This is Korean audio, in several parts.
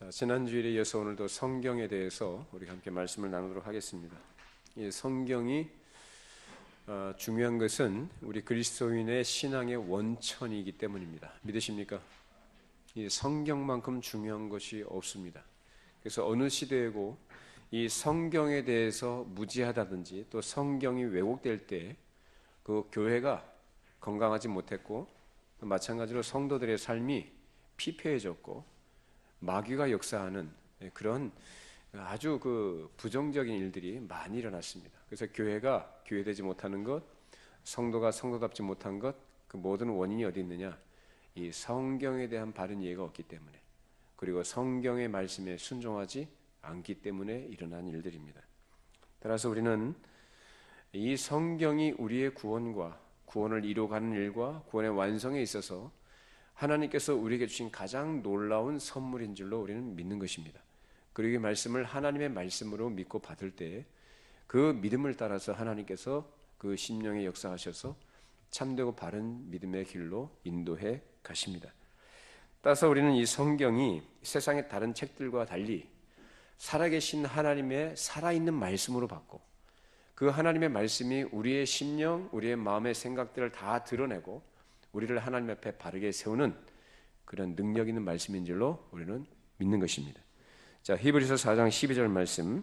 자, 지난 주일에 이어서 오늘도 성경에 대해서 우리 함께 말씀을 나누도록 하겠습니다. 이 성경이 중요한 것은 우리 그리스도인의 신앙의 원천이기 때문입니다. 믿으십니까? 이 성경만큼 중요한 것이 없습니다. 그래서 어느 시대이고 이 성경에 대해서 무지하다든지 또 성경이 왜곡될 때 그 교회가 건강하지 못했고 마찬가지로 성도들의 삶이 피폐해졌고 마귀가 역사하는 그런 아주 부정적인 일들이 많이 일어났습니다. 그래서 교회가 교회되지 못하는 것, 성도가 성도답지 못한 것, 그 모든 원인이 어디 있느냐? 이 성경에 대한 바른 이해가 없기 때문에, 그리고 성경의 말씀에 순종하지 않기 때문에 일어난 일들입니다. 따라서 우리는 이 성경이 우리의 구원과 구원을 이루어가는 일과 구원의 완성에 있어서 하나님께서 우리에게 주신 가장 놀라운 선물인 줄로 우리는 믿는 것입니다. 그리고 이 말씀을 하나님의 말씀으로 믿고 받을 때 그 믿음을 따라서 하나님께서 그 심령에 역사하셔서 참되고 바른 믿음의 길로 인도해 가십니다. 따라서 우리는 이 성경이 세상의 다른 책들과 달리 살아계신 하나님의 살아있는 말씀으로 받고, 그 하나님의 말씀이 우리의 심령, 우리의 마음의 생각들을 다 드러내고 우리를 하나님 앞에 바르게 세우는 그런 능력 있는 말씀인 줄로 우리는 믿는 것입니다. 자, 히브리서 4장 12절 말씀.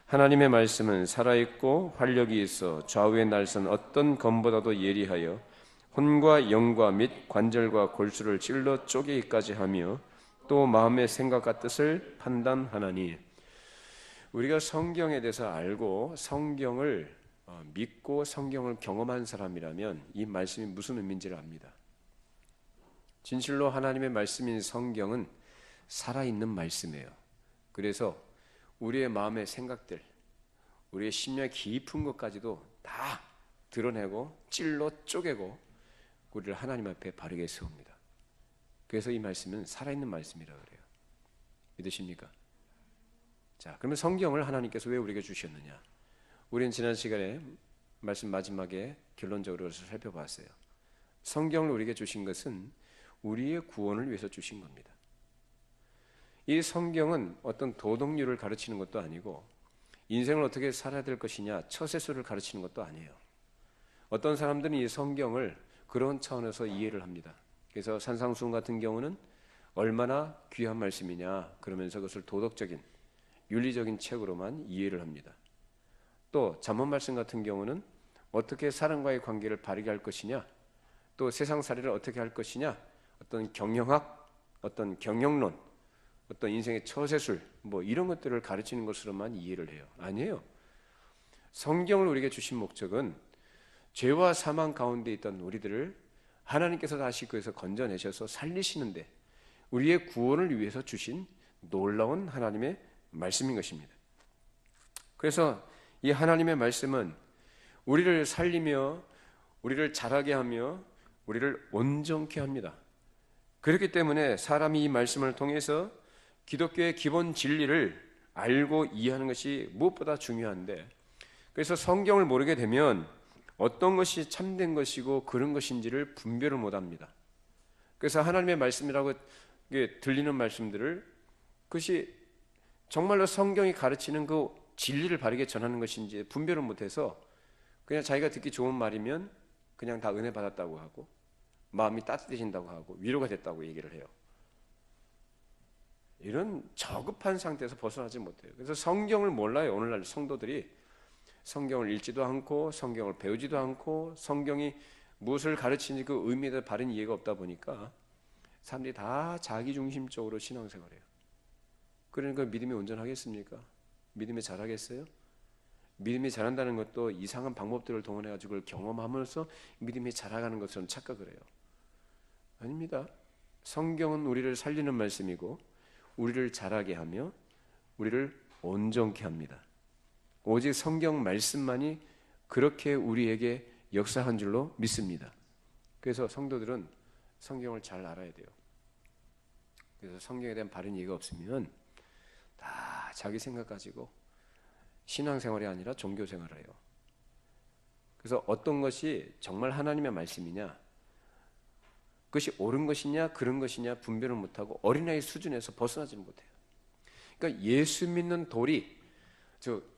하나님의 말씀은 살아있고 활력이 있어 좌우의 날선 어떤 검보다도 예리하여 혼과 영과 및 관절과 골수를 찔러 쪼개기까지 하며 또 마음의 생각과 뜻을 판단하나니. 우리가 성경에 대해서 알고 성경을 믿고 성경을 경험한 사람이라면 이 말씀이 무슨 의미인지를 압니다. 진실로 하나님의 말씀인 성경은 살아있는 말씀이에요. 그래서 우리의 마음의 생각들, 우리의 심령의 깊은 것까지도 다 드러내고 찔러 쪼개고 우리를 하나님 앞에 바르게 세웁니다. 그래서 이 말씀은 살아있는 말씀이라고 그래요. 믿으십니까? 자, 그러면 성경을 하나님께서 왜 우리에게 주셨느냐? 우리는 지난 시간에 말씀 마지막에 결론적으로 살펴봤어요. 성경을 우리에게 주신 것은 우리의 구원을 위해서 주신 겁니다. 이 성경은 어떤 도덕률을 가르치는 것도 아니고 인생을 어떻게 살아야 될 것이냐 처세술을 가르치는 것도 아니에요. 어떤 사람들은 이 성경을 그런 차원에서 이해를 합니다. 그래서 산상수훈 같은 경우는 얼마나 귀한 말씀이냐 그러면서 그것을 도덕적인 윤리적인 책으로만 이해를 합니다. 또 잠언 말씀 같은 경우는 어떻게 사람과의 관계를 바르게 할 것이냐, 또 세상살이를 어떻게 할 것이냐, 어떤 경영학, 어떤 경영론, 어떤 인생의 처세술 이런 것들을 가르치는 것으로만 이해를 해요. 아니에요. 성경을 우리에게 주신 목적은 죄와 사망 가운데 있던 우리들을 하나님께서 다시 그에서 건져내셔서 살리시는데 우리의 구원을 위해서 주신 놀라운 하나님의 말씀인 것입니다. 그래서 이 하나님의 말씀은 우리를 살리며 우리를 자라게 하며 우리를 온전케 합니다. 그렇기 때문에 사람이 이 말씀을 통해서 기독교의 기본 진리를 알고 이해하는 것이 무엇보다 중요한데, 그래서 성경을 모르게 되면 어떤 것이 참된 것이고 그런 것인지를 분별을 못합니다. 그래서 하나님의 말씀이라고 들리는 말씀들을 그것이 정말로 성경이 가르치는 그 진리를 바르게 전하는 것인지 분별을 못해서 그냥 자기가 듣기 좋은 말이면 그냥 다 은혜 받았다고 하고 마음이 따뜻해진다고 하고 위로가 됐다고 얘기를 해요. 이런 저급한 상태에서 벗어나지 못해요. 그래서 성경을 몰라요. 오늘날 성도들이 성경을 읽지도 않고 성경을 배우지도 않고 성경이 무엇을 가르치는지 그 의미에 대해 바른 이해가 없다 보니까 사람들이 다 자기중심적으로 신앙생활해요. 그러니까 믿음이 온전하겠습니까? 믿음이 자라겠어요? 믿음이 자란다는 것도 이상한 방법들을 동원해가지고 그걸 경험하면서 믿음이 자라가는 것처럼 착각을 해요. 아닙니다. 성경은 우리를 살리는 말씀이고 우리를 자라게 하며 우리를 온전케 합니다. 오직 성경 말씀만이 그렇게 우리에게 역사한 줄로 믿습니다. 그래서 성도들은 성경을 잘 알아야 돼요. 그래서 성경에 대한 바른 이해가 없으면 다 자기 생각 가지고 신앙생활이 아니라 종교생활을 해요. 그래서 어떤 것이 정말 하나님의 말씀이냐, 그것이 옳은 것이냐 그런 것이냐 분별을 못하고 어린아이 수준에서 벗어나지는 못해요. 그러니까 예수 믿는 도리,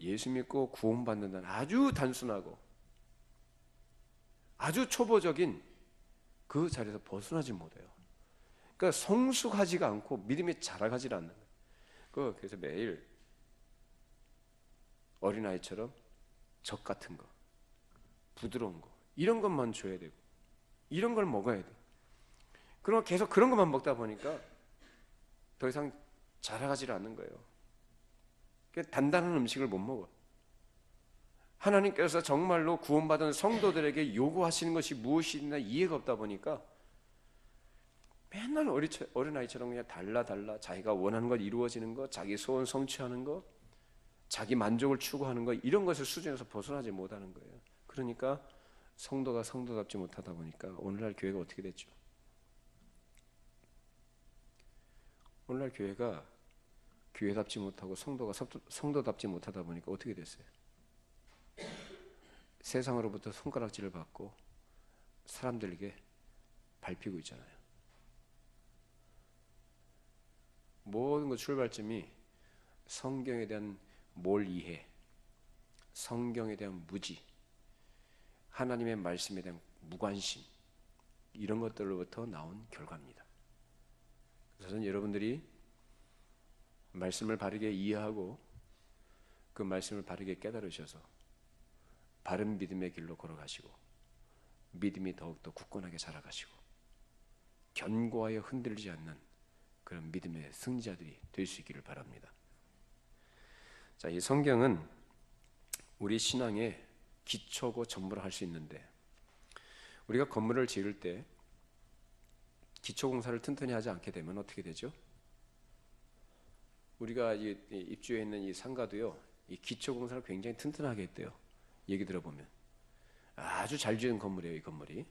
예수 믿고 구원받는다는 아주 단순하고 아주 초보적인 그 자리에서 벗어나지 못해요. 그러니까 성숙하지가 않고 믿음이 자라가지 않는 거예요. 그래서 매일 어린아이처럼 젖 같은 거, 부드러운 거, 이런 것만 줘야 되고 이런 걸 먹어야 돼. 그럼 계속 그런 것만 먹다 보니까 더 이상 자라가지를 않는 거예요. 단단한 음식을 못 먹어. 하나님께서 정말로 구원받은 성도들에게 요구하시는 것이 무엇이나 이해가 없다 보니까 맨날 어린아이처럼 그냥 달라 자기가 원하는 것 이루어지는 것, 자기 소원 성취하는 것, 자기 만족을 추구하는 것, 이런 것을 수준에서 벗어나지 못하는 거예요. 그러니까 성도가 성도답지 못하다 보니까 오늘날 교회가 어떻게 됐죠? 오늘날 교회가 교회답지 못하고 성도가 성도답지 못하다 보니까 어떻게 됐어요? 세상으로부터 손가락질을 받고 사람들에게 밟히고 있잖아요. 모든 것 출발점이 성경에 대한 몰이해, 성경에 대한 무지, 하나님의 말씀에 대한 무관심, 이런 것들로부터 나온 결과입니다. 그래서 저는 여러분들이 말씀을 바르게 이해하고 그 말씀을 바르게 깨달으셔서 바른 믿음의 길로 걸어가시고 믿음이 더욱더 굳건하게 자라가시고 견고하여 흔들리지 않는 그런 믿음의 승자들이 될 수 있기를 바랍니다. 자, 이 성경은 우리 신앙의 기초고 전부라 할 수 있는데, 우리가 건물을 지을 때 기초 공사를 튼튼히 하지 않게 되면 어떻게 되죠? 우리가 입주해 있는 이 상가도요, 이 기초 공사를 굉장히 튼튼하게 했대요. 얘기 들어보면 아주 잘 지은 건물이에요. 이 건물이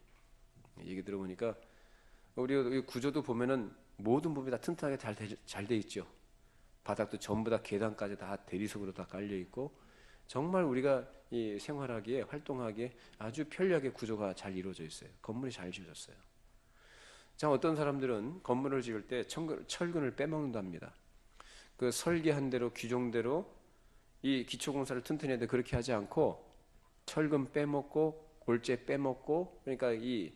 얘기 들어보니까 우리 구조도 보면은 모든 부분이 다 튼튼하게 잘 돼 있죠. 바닥도 전부 다 계단까지 다 대리석으로 다 깔려 있고 정말 우리가 이 생활하기에 활동하기에 아주 편리하게 구조가 잘 이루어져 있어요. 건물이 잘 지어졌어요. 자, 어떤 사람들은 건물을 지을 때 철근을 빼먹는답니다. 그 설계한 대로 규정대로 이 기초공사를 튼튼히 해야 돼. 그렇게 하지 않고 철근 빼먹고 골재 빼먹고, 그러니까 이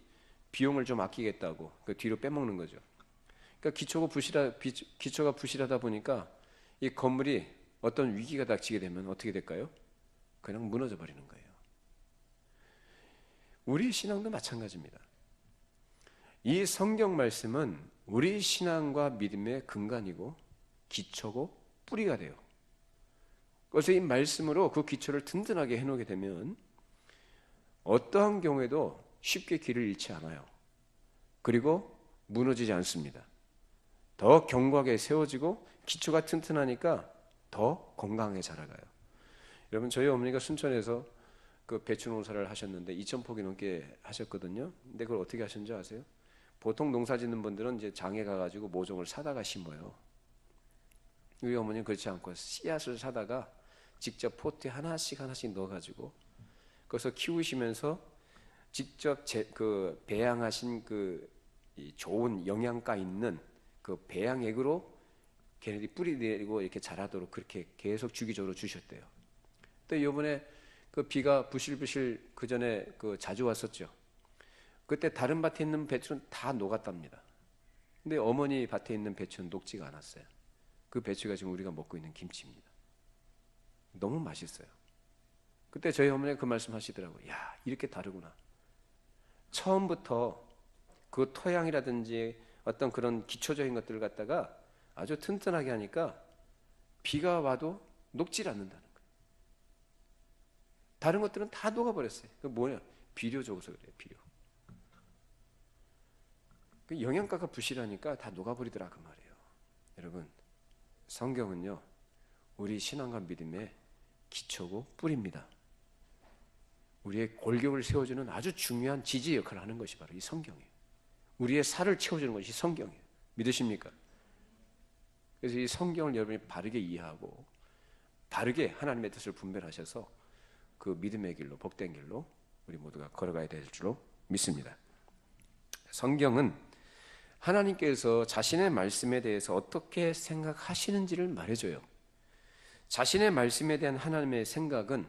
비용을 좀 아끼겠다고 그 뒤로 빼먹는 거죠. 그러니까 기초가 부실하다 보니까 이 건물이 어떤 위기가 닥치게 되면 어떻게 될까요? 그냥 무너져 버리는 거예요. 우리 신앙도 마찬가지입니다. 이 성경 말씀은 우리 신앙과 믿음의 근간이고 기초고 뿌리가 돼요. 그래서 이 말씀으로 그 기초를 든든하게 해놓게 되면 어떠한 경우에도 쉽게 길을 잃지 않아요. 그리고 무너지지 않습니다. 더 견고하게 세워지고 기초가 튼튼하니까 더 건강하게 자라가요. 여러분, 저희 어머니가 순천에서 그 배추 농사를 하셨는데 2,000포기 넘게 하셨거든요. 근데 그걸 어떻게 하셨는지 아세요? 보통 농사 짓는 분들은 이제 장에 가가지고 모종을 사다가 심어요. 우리 어머니는 그렇지 않고 씨앗을 사다가 직접 포트에 하나씩 넣어가지고 거기서 키우시면서 직접 그 배양하신 그 좋은 영양가 있는 그 배양액으로 걔네들이 뿌리 내리고 이렇게 자라도록 그렇게 계속 주기적으로 주셨대요. 또 이번에 그 비가 부실부실 그 전에 그 자주 왔었죠. 그때 다른 밭에 있는 배추는 다 녹았답니다. 근데 어머니 밭에 있는 배추는 녹지가 않았어요. 그 배추가 지금 우리가 먹고 있는 김치입니다. 너무 맛있어요. 그때 저희 어머니가 그 말씀 하시더라고요. 야, 이렇게 다르구나. 처음부터 그 토양이라든지 어떤 그런 기초적인 것들을 갖다가 아주 튼튼하게 하니까 비가 와도 녹질 않는다는 거예요. 다른 것들은 다 녹아버렸어요. 그 뭐냐? 비료 줘서 그래요. 비료. 그 영양가가 부실하니까 다 녹아버리더라 그 말이에요. 여러분, 성경은요 우리 신앙과 믿음의 기초고 뿌리입니다. 우리의 골격을 세워주는 아주 중요한 지지 역할을 하는 것이 바로 이 성경이에요. 우리의 살을 채워주는 것이 성경이에요. 믿으십니까? 그래서 이 성경을 여러분이 바르게 이해하고 바르게 하나님의 뜻을 분별하셔서 그 믿음의 길로, 복된 길로 우리 모두가 걸어가야 될 줄로 믿습니다. 성경은 하나님께서 자신의 말씀에 대해서 어떻게 생각하시는지를 말해줘요. 자신의 말씀에 대한 하나님의 생각은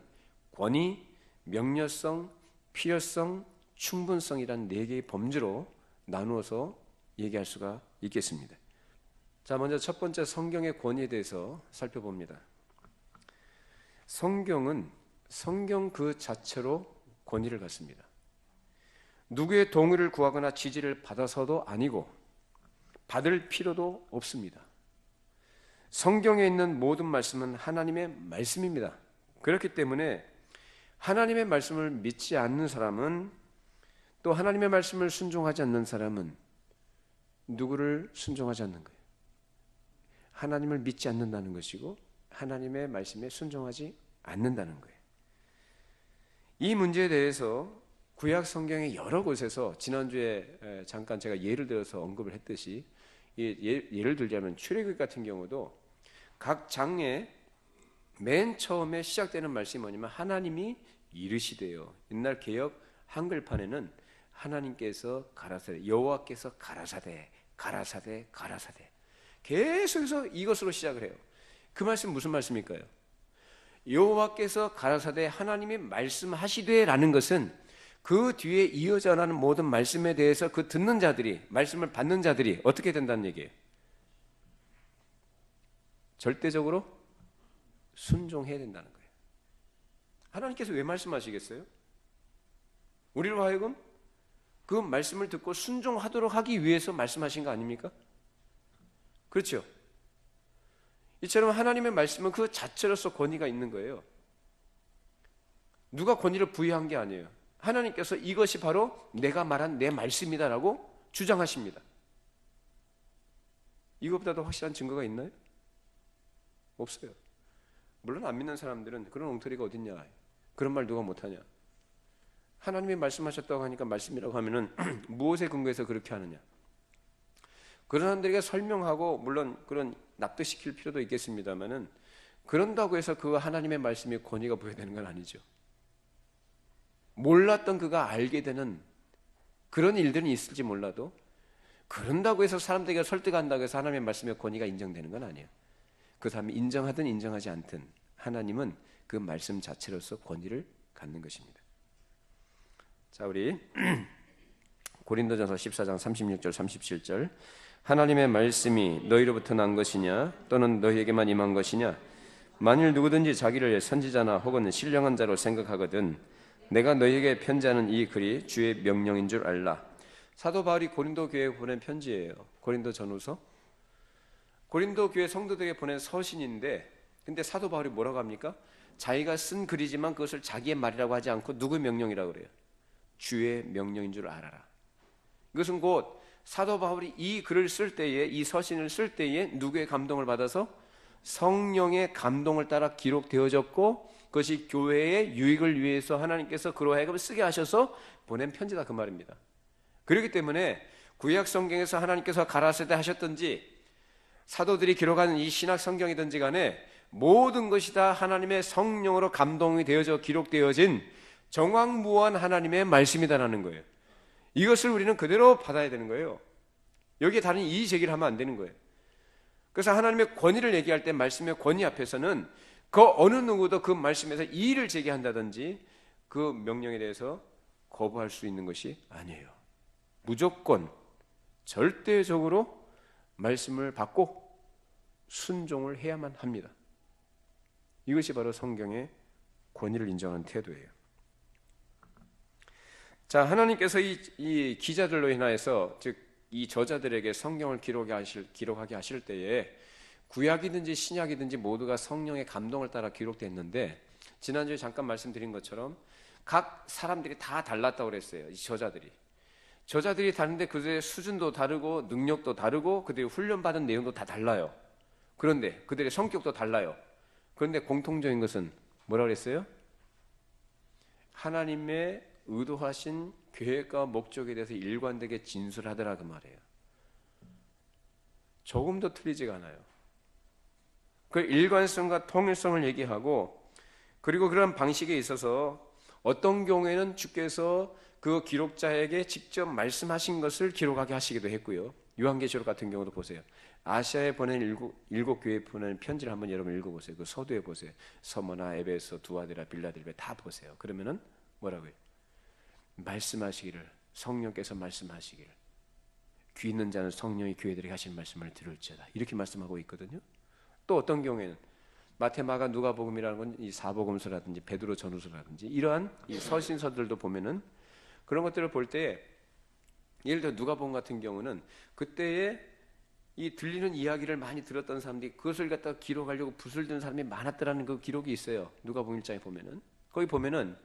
권위, 명료성, 필요성, 충분성이란 4개의 범주로 나누어서 얘기할 수가 있겠습니다. 자, 먼저 첫 번째 성경의 권위에 대해서 살펴봅니다. 성경은 성경 그 자체로 권위를 갖습니다. 누구의 동의를 구하거나 지지를 받아서도 아니고 받을 필요도 없습니다. 성경에 있는 모든 말씀은 하나님의 말씀입니다. 그렇기 때문에 하나님의 말씀을 믿지 않는 사람은, 또 하나님의 말씀을 순종하지 않는 사람은 누구를 순종하지 않는 거예요? 하나님을 믿지 않는다는 것이고 하나님의 말씀에 순종하지 않는다는 거예요. 이 문제에 대해서 구약 성경의 여러 곳에서, 지난주에 잠깐 제가 예를 들어서 언급을 했듯이, 예를 들자면 출애굽 같은 경우도 각 장에 맨 처음에 시작되는 말씀이 뭐냐면 하나님이 이르시되요. 옛날 개역 한글판에는 하나님께서 가라사대, 여호와께서 가라사대, 가라사대, 가라사대, 계속해서 이것으로 시작을 해요. 그 말씀 무슨 말씀일까요? 여호와께서 가라사대, 하나님이 말씀하시되 라는 것은 그 뒤에 이어져 나가는 모든 말씀에 대해서 그 듣는 자들이, 말씀을 받는 자들이 어떻게 된다는 얘기예요? 절대적으로 순종해야 된다는 거예요. 하나님께서 왜 말씀하시겠어요? 우리로 하여금 그 말씀을 듣고 순종하도록 하기 위해서 말씀하신 거 아닙니까? 그렇죠? 이처럼 하나님의 말씀은 그 자체로서 권위가 있는 거예요. 누가 권위를 부여한 게 아니에요. 하나님께서 이것이 바로 내가 말한 내 말씀이다라고 주장하십니다. 이것보다 더 확실한 증거가 있나요? 없어요. 물론 안 믿는 사람들은 그런 엉터리가 어딨냐, 그런 말 누가 못하냐, 하나님이 말씀하셨다고 하니까 말씀이라고 하면은 무엇에 근거해서 그렇게 하느냐, 그런 사람들에게 설명하고 물론 그런 납득시킬 필요도 있겠습니다만은 그런다고 해서 그 하나님의 말씀이 권위가 부여되는 건 아니죠. 몰랐던 그가 알게 되는 그런 일들은 있을지 몰라도 그런다고 해서 사람들에게 설득한다고 해서 하나님의 말씀의 권위가 인정되는 건 아니에요. 그 사람이 인정하든 인정하지 않든 하나님은 그 말씀 자체로서 권위를 갖는 것입니다. 자, 우리 고린도전서 14장 36절 37절, 하나님의 말씀이 너희로부터 난 것이냐 또는 너희에게만 임한 것이냐, 만일 누구든지 자기를 선지자나 혹은 신령한 자로 생각하거든 내가 너희에게 편지하는 이 글이 주의 명령인 줄 알라. 사도 바울이 고린도 교회에 보낸 편지예요. 고린도 전후서. 고린도 교회 성도들에게 보낸 서신인데, 근데 사도 바울이 뭐라고 합니까? 자기가 쓴 글이지만 그것을 자기의 말이라고 하지 않고 누구의 명령이라고 그래요? 주의 명령인 줄 알아라. 이것은 곧 사도 바울이 이 글을 쓸 때에, 이 서신을 쓸 때에 누구의 감동을 받아서? 성령의 감동을 따라 기록되어졌고 그것이 교회의 유익을 위해서 하나님께서 그로 하여금 쓰게 하셔서 보낸 편지다, 그 말입니다. 그렇기 때문에 구약 성경에서 하나님께서 가라사대 하셨든지 사도들이 기록하는 이 신약 성경이든지 간에 모든 것이 다 하나님의 성령으로 감동이 되어져 기록되어진 정확무한 하나님의 말씀이다라는 거예요. 이것을 우리는 그대로 받아야 되는 거예요. 여기에 다른 이의 제기를 하면 안 되는 거예요. 그래서 하나님의 권위를 얘기할 때 말씀의 권위 앞에서는 그 어느 누구도 그 말씀에서 이의를 제기한다든지 그 명령에 대해서 거부할 수 있는 것이 아니에요. 무조건 절대적으로 말씀을 받고 순종을 해야만 합니다. 이것이 바로 성경의 권위를 인정하는 태도예요. 자, 하나님께서 이 기자들로 인하여서, 즉 이 저자들에게 성경을 기록하게 하실 때에 구약이든지 신약이든지 모두가 성령의 감동을 따라 기록됐는데, 지난주에 잠깐 말씀드린 것처럼 각 사람들이 다 달랐다고 그랬어요. 이 저자들이 다른데 그들의 수준도 다르고 능력도 다르고 그들이 훈련받은 내용도 다 달라요. 그런데 그들의 성격도 달라요. 그런데 공통적인 것은 뭐라고 그랬어요? 하나님의 의도하신 계획과 목적에 대해서 일관되게 진술하더라, 그 말이에요. 조금도 틀리지가 않아요. 그 일관성과 통일성을 얘기하고, 그리고 그런 방식에 있어서 어떤 경우에는 주께서 그 기록자에게 직접 말씀하신 것을 기록하게 하시기도 했고요. 요한계시록 같은 경우도 보세요. 아시아에 보낸 일곱 교회에 보낸 편지를 한번 여러분 읽어보세요. 그 서두에 보세요. 서머나, 에베소, 두아디라, 빌라델베 다 보세요. 그러면은 뭐라고요? 말씀하시기를, 성령께서 말씀하시기를, 귀 있는 자는 성령이 교회들에게 하신 말씀을 들을지어다, 이렇게 말씀하고 있거든요. 또 어떤 경우에는 마태, 마가, 누가복음이라는 건 이 사복음서라든지 베드로 전후서라든지 이러한 이 서신서들도 보면은 그런 것들을 볼 때, 예를 들어 누가복음 같은 경우는 그때에 이 들리는 이야기를 많이 들었던 사람들이 그것을 갖다 기록하려고 붓을 든 사람이 많았더라는 그 기록이 있어요. 누가복음 1장에 보면은, 거기 보면은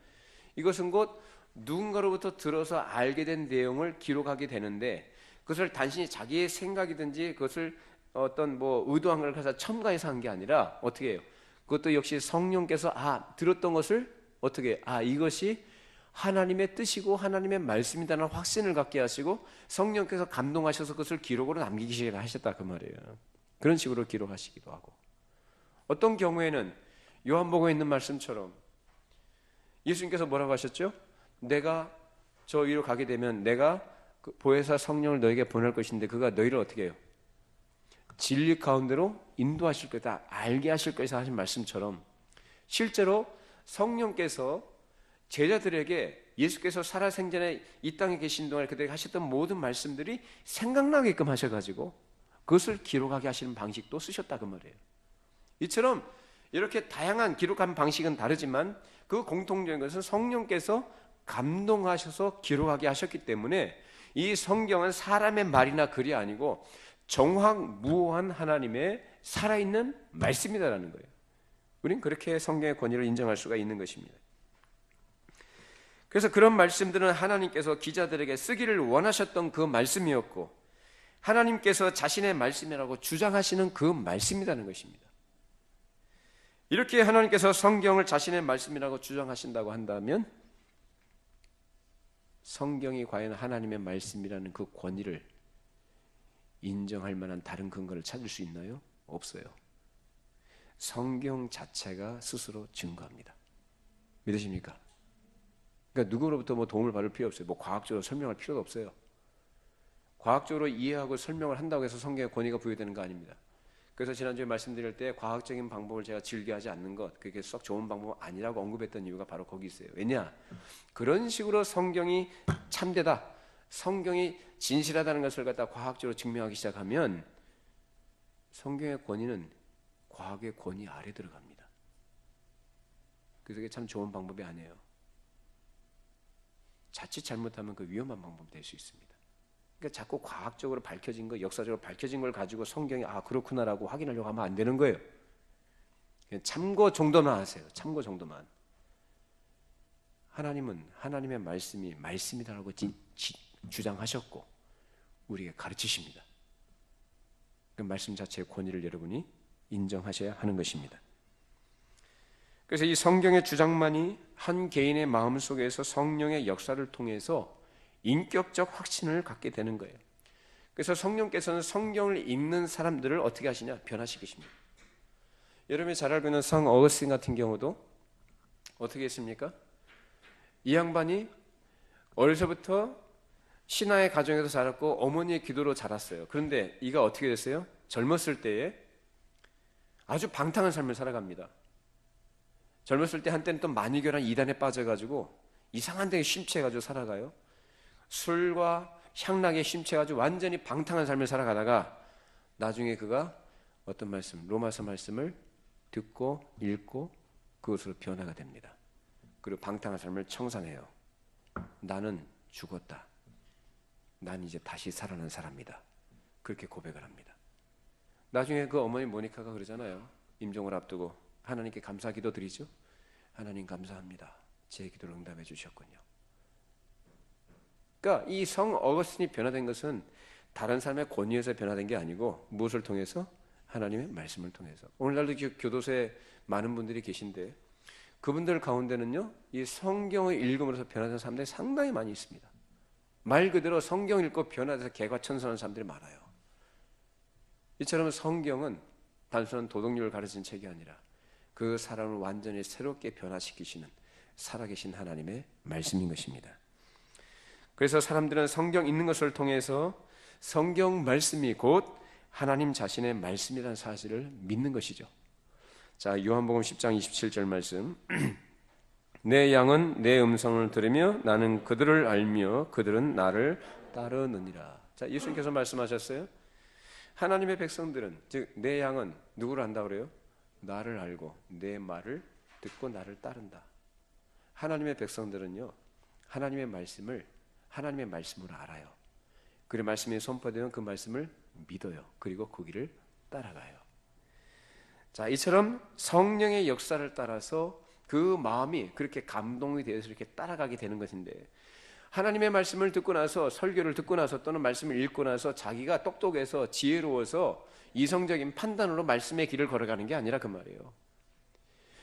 이것은 곧 누군가로부터 들어서 알게 된 내용을 기록하게 되는데, 그것을 단순히 자기의 생각이든지 그것을 어떤 뭐 의도한 걸 가서 첨가해서 한 게 아니라 어떻게 해요? 그것도 역시 성령께서 들었던 것을 어떻게 이것이 하나님의 뜻이고 하나님의 말씀이라는 확신을 갖게 하시고 성령께서 감동하셔서 그것을 기록으로 남기기 하셨다, 그 말이에요. 그런 식으로 기록하시기도 하고, 어떤 경우에는 요한복음에 있는 말씀처럼 예수님께서 뭐라고 하셨죠? 내가 저 위로 가게 되면 내가 그 보혜사 성령을 너에게 보낼 것인데 그가 너희를 어떻게 해요? 진리 가운데로 인도하실 거다, 알게 하실 것이다 하신 말씀처럼, 실제로 성령께서 제자들에게 예수께서 살아생전에 이 땅에 계신 동안 그들에게 하셨던 모든 말씀들이 생각나게끔 하셔가지고 그것을 기록하게 하시는 방식도 쓰셨다, 그 말이에요. 이처럼 이렇게 다양한 기록한 방식은 다르지만 그 공통적인 것은 성령께서 감동하셔서 기록하게 하셨기 때문에 이 성경은 사람의 말이나 글이 아니고 정확무오한 하나님의 살아있는 말씀이다라는 거예요. 우린 그렇게 성경의 권위를 인정할 수가 있는 것입니다. 그래서 그런 말씀들은 하나님께서 기자들에게 쓰기를 원하셨던 그 말씀이었고, 하나님께서 자신의 말씀이라고 주장하시는 그 말씀이라는 것입니다. 이렇게 하나님께서 성경을 자신의 말씀이라고 주장하신다고 한다면 성경이 과연 하나님의 말씀이라는 그 권위를 인정할 만한 다른 근거를 찾을 수 있나요? 없어요. 성경 자체가 스스로 증거합니다. 믿으십니까? 그러니까 누구로부터 뭐 도움을 받을 필요 없어요. 뭐 과학적으로 설명할 필요도 없어요. 과학적으로 이해하고 설명을 한다고 해서 성경의 권위가 부여되는 거 아닙니다. 그래서 지난주에 말씀드릴 때 과학적인 방법을 제가 즐겨하지 않는 것, 그게 썩 좋은 방법은 아니라고 언급했던 이유가 바로 거기 있어요. 왜냐? 그런 식으로 성경이 참되다, 성경이 진실하다는 것을 갖다 과학적으로 증명하기 시작하면 성경의 권위는 과학의 권위 아래 들어갑니다. 그래서 그게 참 좋은 방법이 아니에요. 자칫 잘못하면 그 위험한 방법이 될 수 있습니다. 그러니까 자꾸 과학적으로 밝혀진 거, 역사적으로 밝혀진 걸 가지고 성경이 그렇구나라고 확인하려고 하면 안 되는 거예요. 그냥 참고 정도만 하세요. 참고 정도만. 하나님은 하나님의 말씀이 말씀이다라고 주장하셨고 우리에게 가르치십니다. 그 말씀 자체의 권위를 여러분이 인정하셔야 하는 것입니다. 그래서 이 성경의 주장만이 한 개인의 마음 속에서 성령의 역사를 통해서 인격적 확신을 갖게 되는 거예요. 그래서 성령께서는 성경을 읽는 사람들을 어떻게 하시냐? 변화시키십니다. 여러분이 잘 알고 있는 성 어거스틴 같은 경우도 어떻게 했습니까? 이 양반이 어려서부터 신앙의 가정에서 자랐고 어머니의 기도로 자랐어요. 그런데 이가 어떻게 됐어요? 젊었을 때에 아주 방탕한 삶을 살아갑니다. 젊었을 때 한때는 또 만이교란 이단에 빠져가지고 이상한 데에 심취해가지고 살아가요. 술과 향락에 심취해가지고 완전히 방탕한 삶을 살아가다가 나중에 그가 어떤 말씀, 로마서 말씀을 듣고 읽고 그것으로 변화가 됩니다. 그리고 방탕한 삶을 청산해요. 나는 죽었다. 난 이제 다시 살아난 사람이다. 그렇게 고백을 합니다. 나중에 그 어머니 모니카가 그러잖아요. 임종을 앞두고 하나님께 감사 기도 드리죠. 하나님 감사합니다. 제 기도를 응답해 주셨군요. 그러니까 이 성 어거스틴이 변화된 것은 다른 사람의 권위에서 변화된 게 아니고 무엇을 통해서? 하나님의 말씀을 통해서. 오늘날도 교도소에 많은 분들이 계신데 그분들 가운데는요, 이 성경을 읽음으로써 변화된 사람들이 상당히 많이 있습니다. 말 그대로 성경 읽고 변화돼서 개과천선하는 사람들이 많아요. 이처럼 성경은 단순한 도덕률을 가르치는 책이 아니라 그 사람을 완전히 새롭게 변화시키시는 살아계신 하나님의 말씀인 것입니다. 그래서 사람들은 성경 읽는 것을 통해서 성경 말씀이 곧 하나님 자신의 말씀이라는 사실을 믿는 것이죠. 자, 요한복음 10장 27절 말씀. 내 양은 내 음성을 들으며 나는 그들을 알며 그들은 나를 따르느니라. 자, 예수님께서 말씀하셨어요. 하나님의 백성들은, 즉 내 양은 누구를 안다고 그래요? 나를 알고 내 말을 듣고 나를 따른다. 하나님의 백성들은요, 하나님의 말씀으로 알아요. 그리고 말씀이 선포되면 그 말씀을 믿어요. 그리고 그 길을 따라가요. 자, 이처럼 성령의 역사를 따라서 그 마음이 그렇게 감동이 되어서 이렇게 따라가게 되는 것인데, 하나님의 말씀을 듣고 나서, 설교를 듣고 나서 또는 말씀을 읽고 나서 자기가 똑똑해서 지혜로워서 이성적인 판단으로 말씀의 길을 걸어가는 게 아니라 그 말이에요.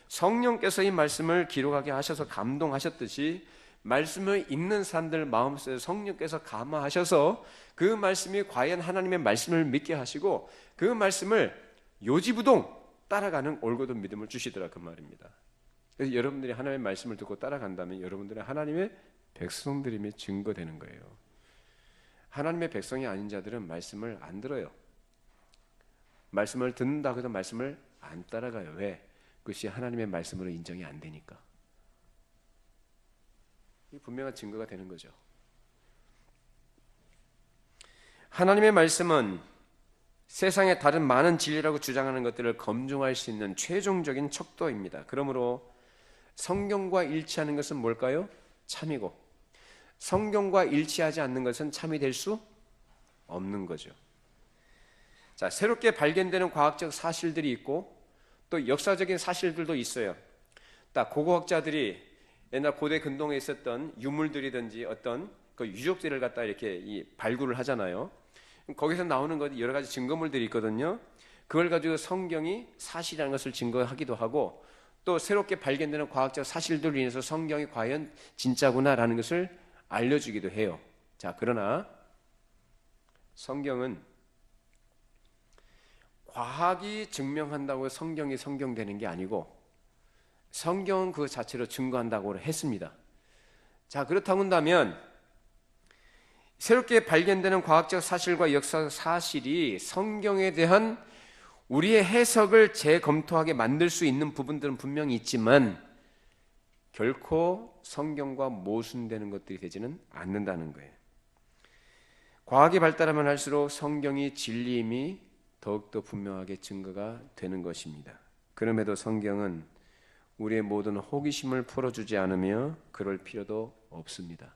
성령께서 이 말씀을 기록하게 하셔서 감동하셨듯이 말씀을 읽는 사람들 마음속에 성령께서 감화하셔서 그 말씀이 과연 하나님의 말씀을 믿게 하시고 그 말씀을 요지부동 따라가는 올곧은 믿음을 주시더라 그 말입니다. 그래서 여러분들이 하나님의 말씀을 듣고 따라간다면 여러분들은 하나님의 백성들임이 증거되는 거예요. 하나님의 백성이 아닌 자들은 말씀을 안 들어요. 말씀을 듣는다고 해도 말씀을 안 따라가요. 왜? 그것이 하나님의 말씀으로 인정이 안 되니까. 이 분명한 증거가 되는 거죠. 하나님의 말씀은 세상의 다른 많은 진리라고 주장하는 것들을 검증할 수 있는 최종적인 척도입니다. 그러므로 성경과 일치하는 것은 뭘까요? 참이고, 성경과 일치하지 않는 것은 참이 될 수 없는 거죠. 자, 새롭게 발견되는 과학적 사실들이 있고 또 역사적인 사실들도 있어요. 딱 고고학자들이 옛날 고대 근동에 있었던 유물들이든지 어떤 그 유적지를 갖다 이렇게 발굴을 하잖아요. 거기서 나오는 것 여러 가지 증거물들이 있거든요. 그걸 가지고 성경이 사실이라는 것을 증거하기도 하고 또 새롭게 발견되는 과학적 사실들로 인해서 성경이 과연 진짜구나라는 것을 알려주기도 해요. 자, 그러나 성경은 과학이 증명한다고 성경이 성경되는 게 아니고 성경은 그 자체로 증거한다고 했습니다. 자, 그렇다고 한다면 새롭게 발견되는 과학적 사실과 역사적 사실이 성경에 대한 우리의 해석을 재검토하게 만들 수 있는 부분들은 분명히 있지만 결코 성경과 모순되는 것들이 되지는 않는다는 거예요. 과학이 발달하면 할수록 성경이 진리임이 더욱더 분명하게 증거가 되는 것입니다. 그럼에도 성경은 우리의 모든 호기심을 풀어주지 않으며 그럴 필요도 없습니다.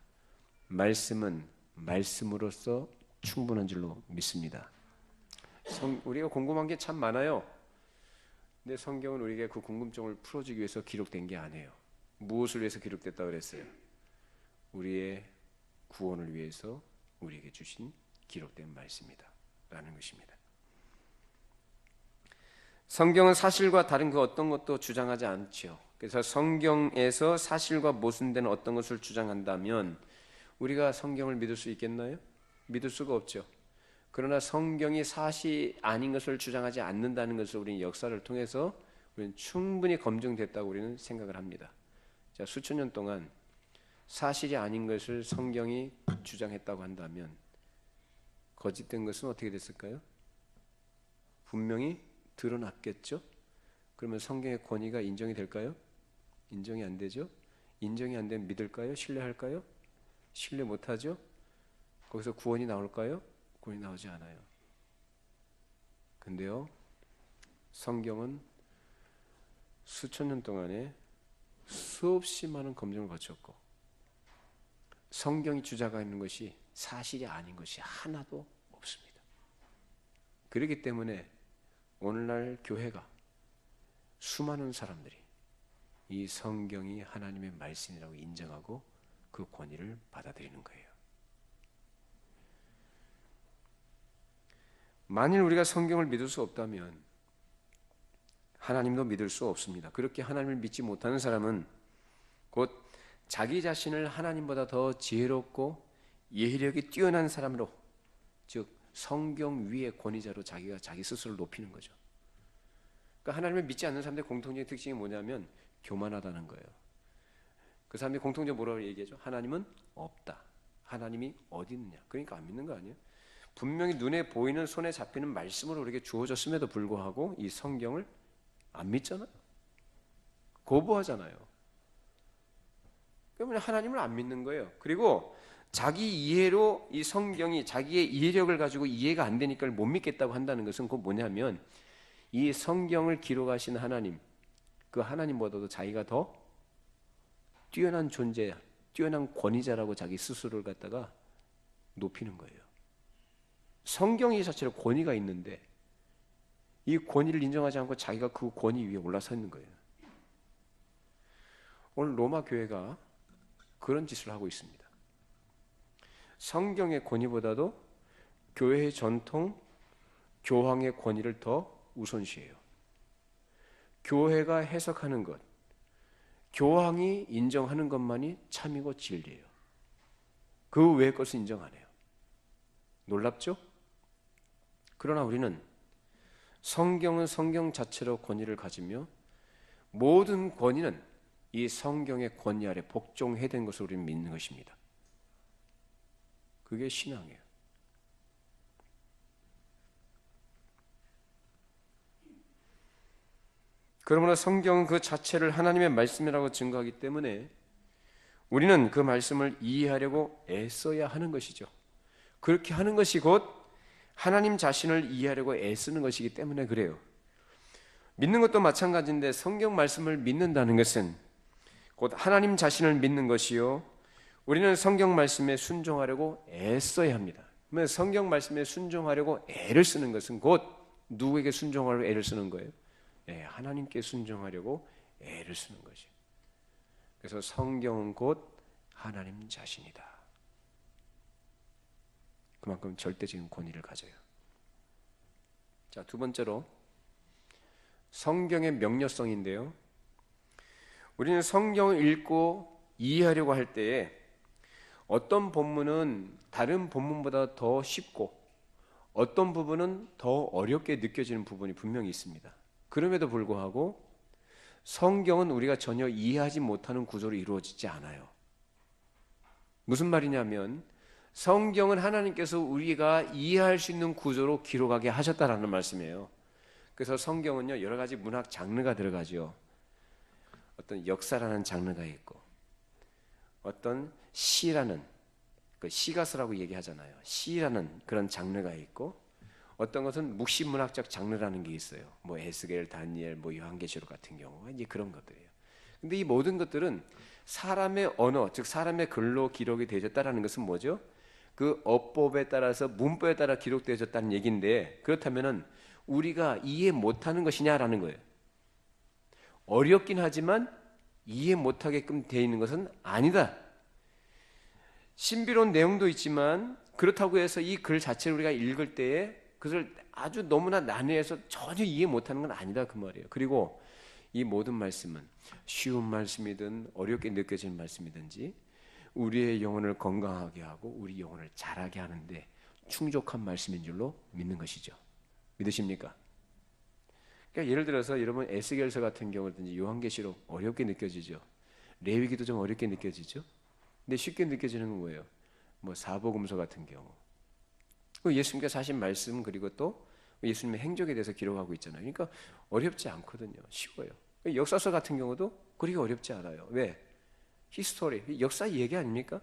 말씀은 말씀으로서 충분한 줄로 믿습니다. 우리가 궁금한 게 참 많아요. 근데 성경은 우리에게 그 궁금증을 풀어주기 위해서 기록된 게 아니에요. 무엇을 위해서 기록됐다고 그랬어요? 우리의 구원을 위해서 우리에게 주신 기록된 말씀이다 라는 것입니다. 성경은 사실과 다른 그 어떤 것도 주장하지 않죠. 그래서 성경에서 사실과 모순되는 어떤 것을 주장한다면 우리가 성경을 믿을 수 있겠나요? 믿을 수가 없죠. 그러나 성경이 사실 아닌 것을 주장하지 않는다는 것을 우리는 역사를 통해서 우리는 충분히 검증됐다고 우리는 생각을 합니다. 자, 수천 년 동안 사실이 아닌 것을 성경이 주장했다고 한다면 거짓된 것은 어떻게 됐을까요? 분명히 드러났겠죠? 그러면 성경의 권위가 인정이 될까요? 인정이 안 되죠? 인정이 안 되면 믿을까요? 신뢰할까요? 신뢰 못하죠? 거기서 구원이 나올까요? 구원이 나오지 않아요. 근데요, 성경은 수천 년 동안에 수없이 많은 검증을 거쳤고 성경이 주장하는 것이 사실이 아닌 것이 하나도 없습니다. 그렇기 때문에 오늘날 교회가 수많은 사람들이 이 성경이 하나님의 말씀이라고 인정하고 그 권위를 받아들이는 거예요. 만일 우리가 성경을 믿을 수 없다면 하나님도 믿을 수 없습니다. 그렇게 하나님을 믿지 못하는 사람은 곧 자기 자신을 하나님보다 더 지혜롭고 예리력이 뛰어난 사람으로, 즉 성경 위의 권위자로 자기가 자기 스스로를 높이는 거죠. 그러니까 하나님을 믿지 않는 사람들의 공통적인 특징이 뭐냐면 교만하다는 거예요. 그 사람들이 공통적으로 뭐라고 얘기하죠? 하나님은 없다. 하나님이 어디 있느냐. 그러니까 안 믿는 거 아니에요? 분명히 눈에 보이는 손에 잡히는 말씀으로 우리에게 주어졌음에도 불구하고 이 성경을 안 믿잖아요. 거부하잖아요. 그러면 하나님을 안 믿는 거예요. 그리고 자기 이해로 이 성경이 자기의 이해력을 가지고 이해가 안 되니까 못 믿겠다고 한다는 것은 그건 뭐냐면 이 성경을 기록하신 하나님, 그 하나님보다도 자기가 더 뛰어난 존재, 뛰어난 권위자라고 자기 스스로를 갖다가 높이는 거예요. 성경이 자체로 권위가 있는데 이 권위를 인정하지 않고 자기가 그 권위 위에 올라서 있는 거예요. 오늘 로마 교회가 그런 짓을 하고 있습니다. 성경의 권위보다도 교회의 전통, 교황의 권위를 더 우선시해요. 교회가 해석하는 것, 교황이 인정하는 것만이 참이고 진리예요. 그 외의 것을 인정 안 해요. 놀랍죠? 그러나 우리는 성경은 성경 자체로 권위를 가지며 모든 권위는 이 성경의 권위 아래 복종해야 되는 것을 우리는 믿는 것입니다. 그게 신앙이에요. 그러므로 성경은 그 자체를 하나님의 말씀이라고 증거하기 때문에 우리는 그 말씀을 이해하려고 애써야 하는 것이죠. 그렇게 하는 것이 곧 하나님 자신을 이해하려고 애쓰는 것이기 때문에 그래요. 믿는 것도 마찬가지인데 성경 말씀을 믿는다는 것은 곧 하나님 자신을 믿는 것이요, 우리는 성경 말씀에 순종하려고 애써야 합니다. 그러면 성경 말씀에 순종하려고 애를 쓰는 것은 곧 누구에게 순종하려고 애를 쓰는 거예요? 하나님께 순종하려고 애를 쓰는 것이에요. 그래서 성경은 곧 하나님 자신이다. 그만큼 절대적인 권위를 가져요. 자, 두 번째로 성경의 명료성인데요. 우리는 성경을 읽고 이해하려고 할 때에 어떤 본문은 다른 본문보다 더 쉽고 어떤 부분은 더 어렵게 느껴지는 부분이 분명히 있습니다. 그럼에도 불구하고 성경은 우리가 전혀 이해하지 못하는 구조로 이루어지지 않아요. 무슨 말이냐면 성경은 하나님께서 우리가 이해할 수 있는 구조로 기록하게 하셨다라는 말씀이에요. 그래서 성경은요, 여러 가지 문학 장르가 들어가죠. 어떤 역사라는 장르가 있고, 어떤 시라는, 그 시가서라고 얘기하잖아요. 시라는 그런 장르가 있고, 어떤 것은 묵시문학적 장르라는 게 있어요. 뭐 에스겔, 다니엘, 뭐 요한계시록 같은 경우가 이제 그런 것들이에요. 근데 이 모든 것들은 사람의 언어, 즉 사람의 글로 기록이 되어졌다라는 것은 뭐죠? 그 어법에 따라서 문법에 따라 기록되어졌다는 얘기인데, 그렇다면은 우리가 이해 못하는 것이냐라는 거예요. 어렵긴 하지만 이해 못하게끔 되어 있는 것은 아니다. 신비로운 내용도 있지만 그렇다고 해서 이 글 자체를 우리가 읽을 때에 그것을 아주 너무나 난해해서 전혀 이해 못하는 건 아니다, 그 말이에요. 그리고 이 모든 말씀은 쉬운 말씀이든 어렵게 느껴지는 말씀이든지 우리의 영혼을 건강하게 하고 우리 영혼을 자라게 하는데 충족한 말씀인 줄로 믿는 것이죠. 믿으십니까? 그러니까 예를 들어서 여러분 에스겔서 같은 경우든지 요한계시록 어렵게 느껴지죠. 레위기도 좀 어렵게 느껴지죠. 근데 쉽게 느껴지는 건 뭐예요? 뭐 사복음서 같은 경우, 예수님께서 하신 말씀, 그리고 또 예수님의 행적에 대해서 기록하고 있잖아요. 그러니까 어렵지 않거든요. 쉬워요. 역사서 같은 경우도 그렇게 어렵지 않아요. 왜? 히스토리, 역사 얘기 아닙니까?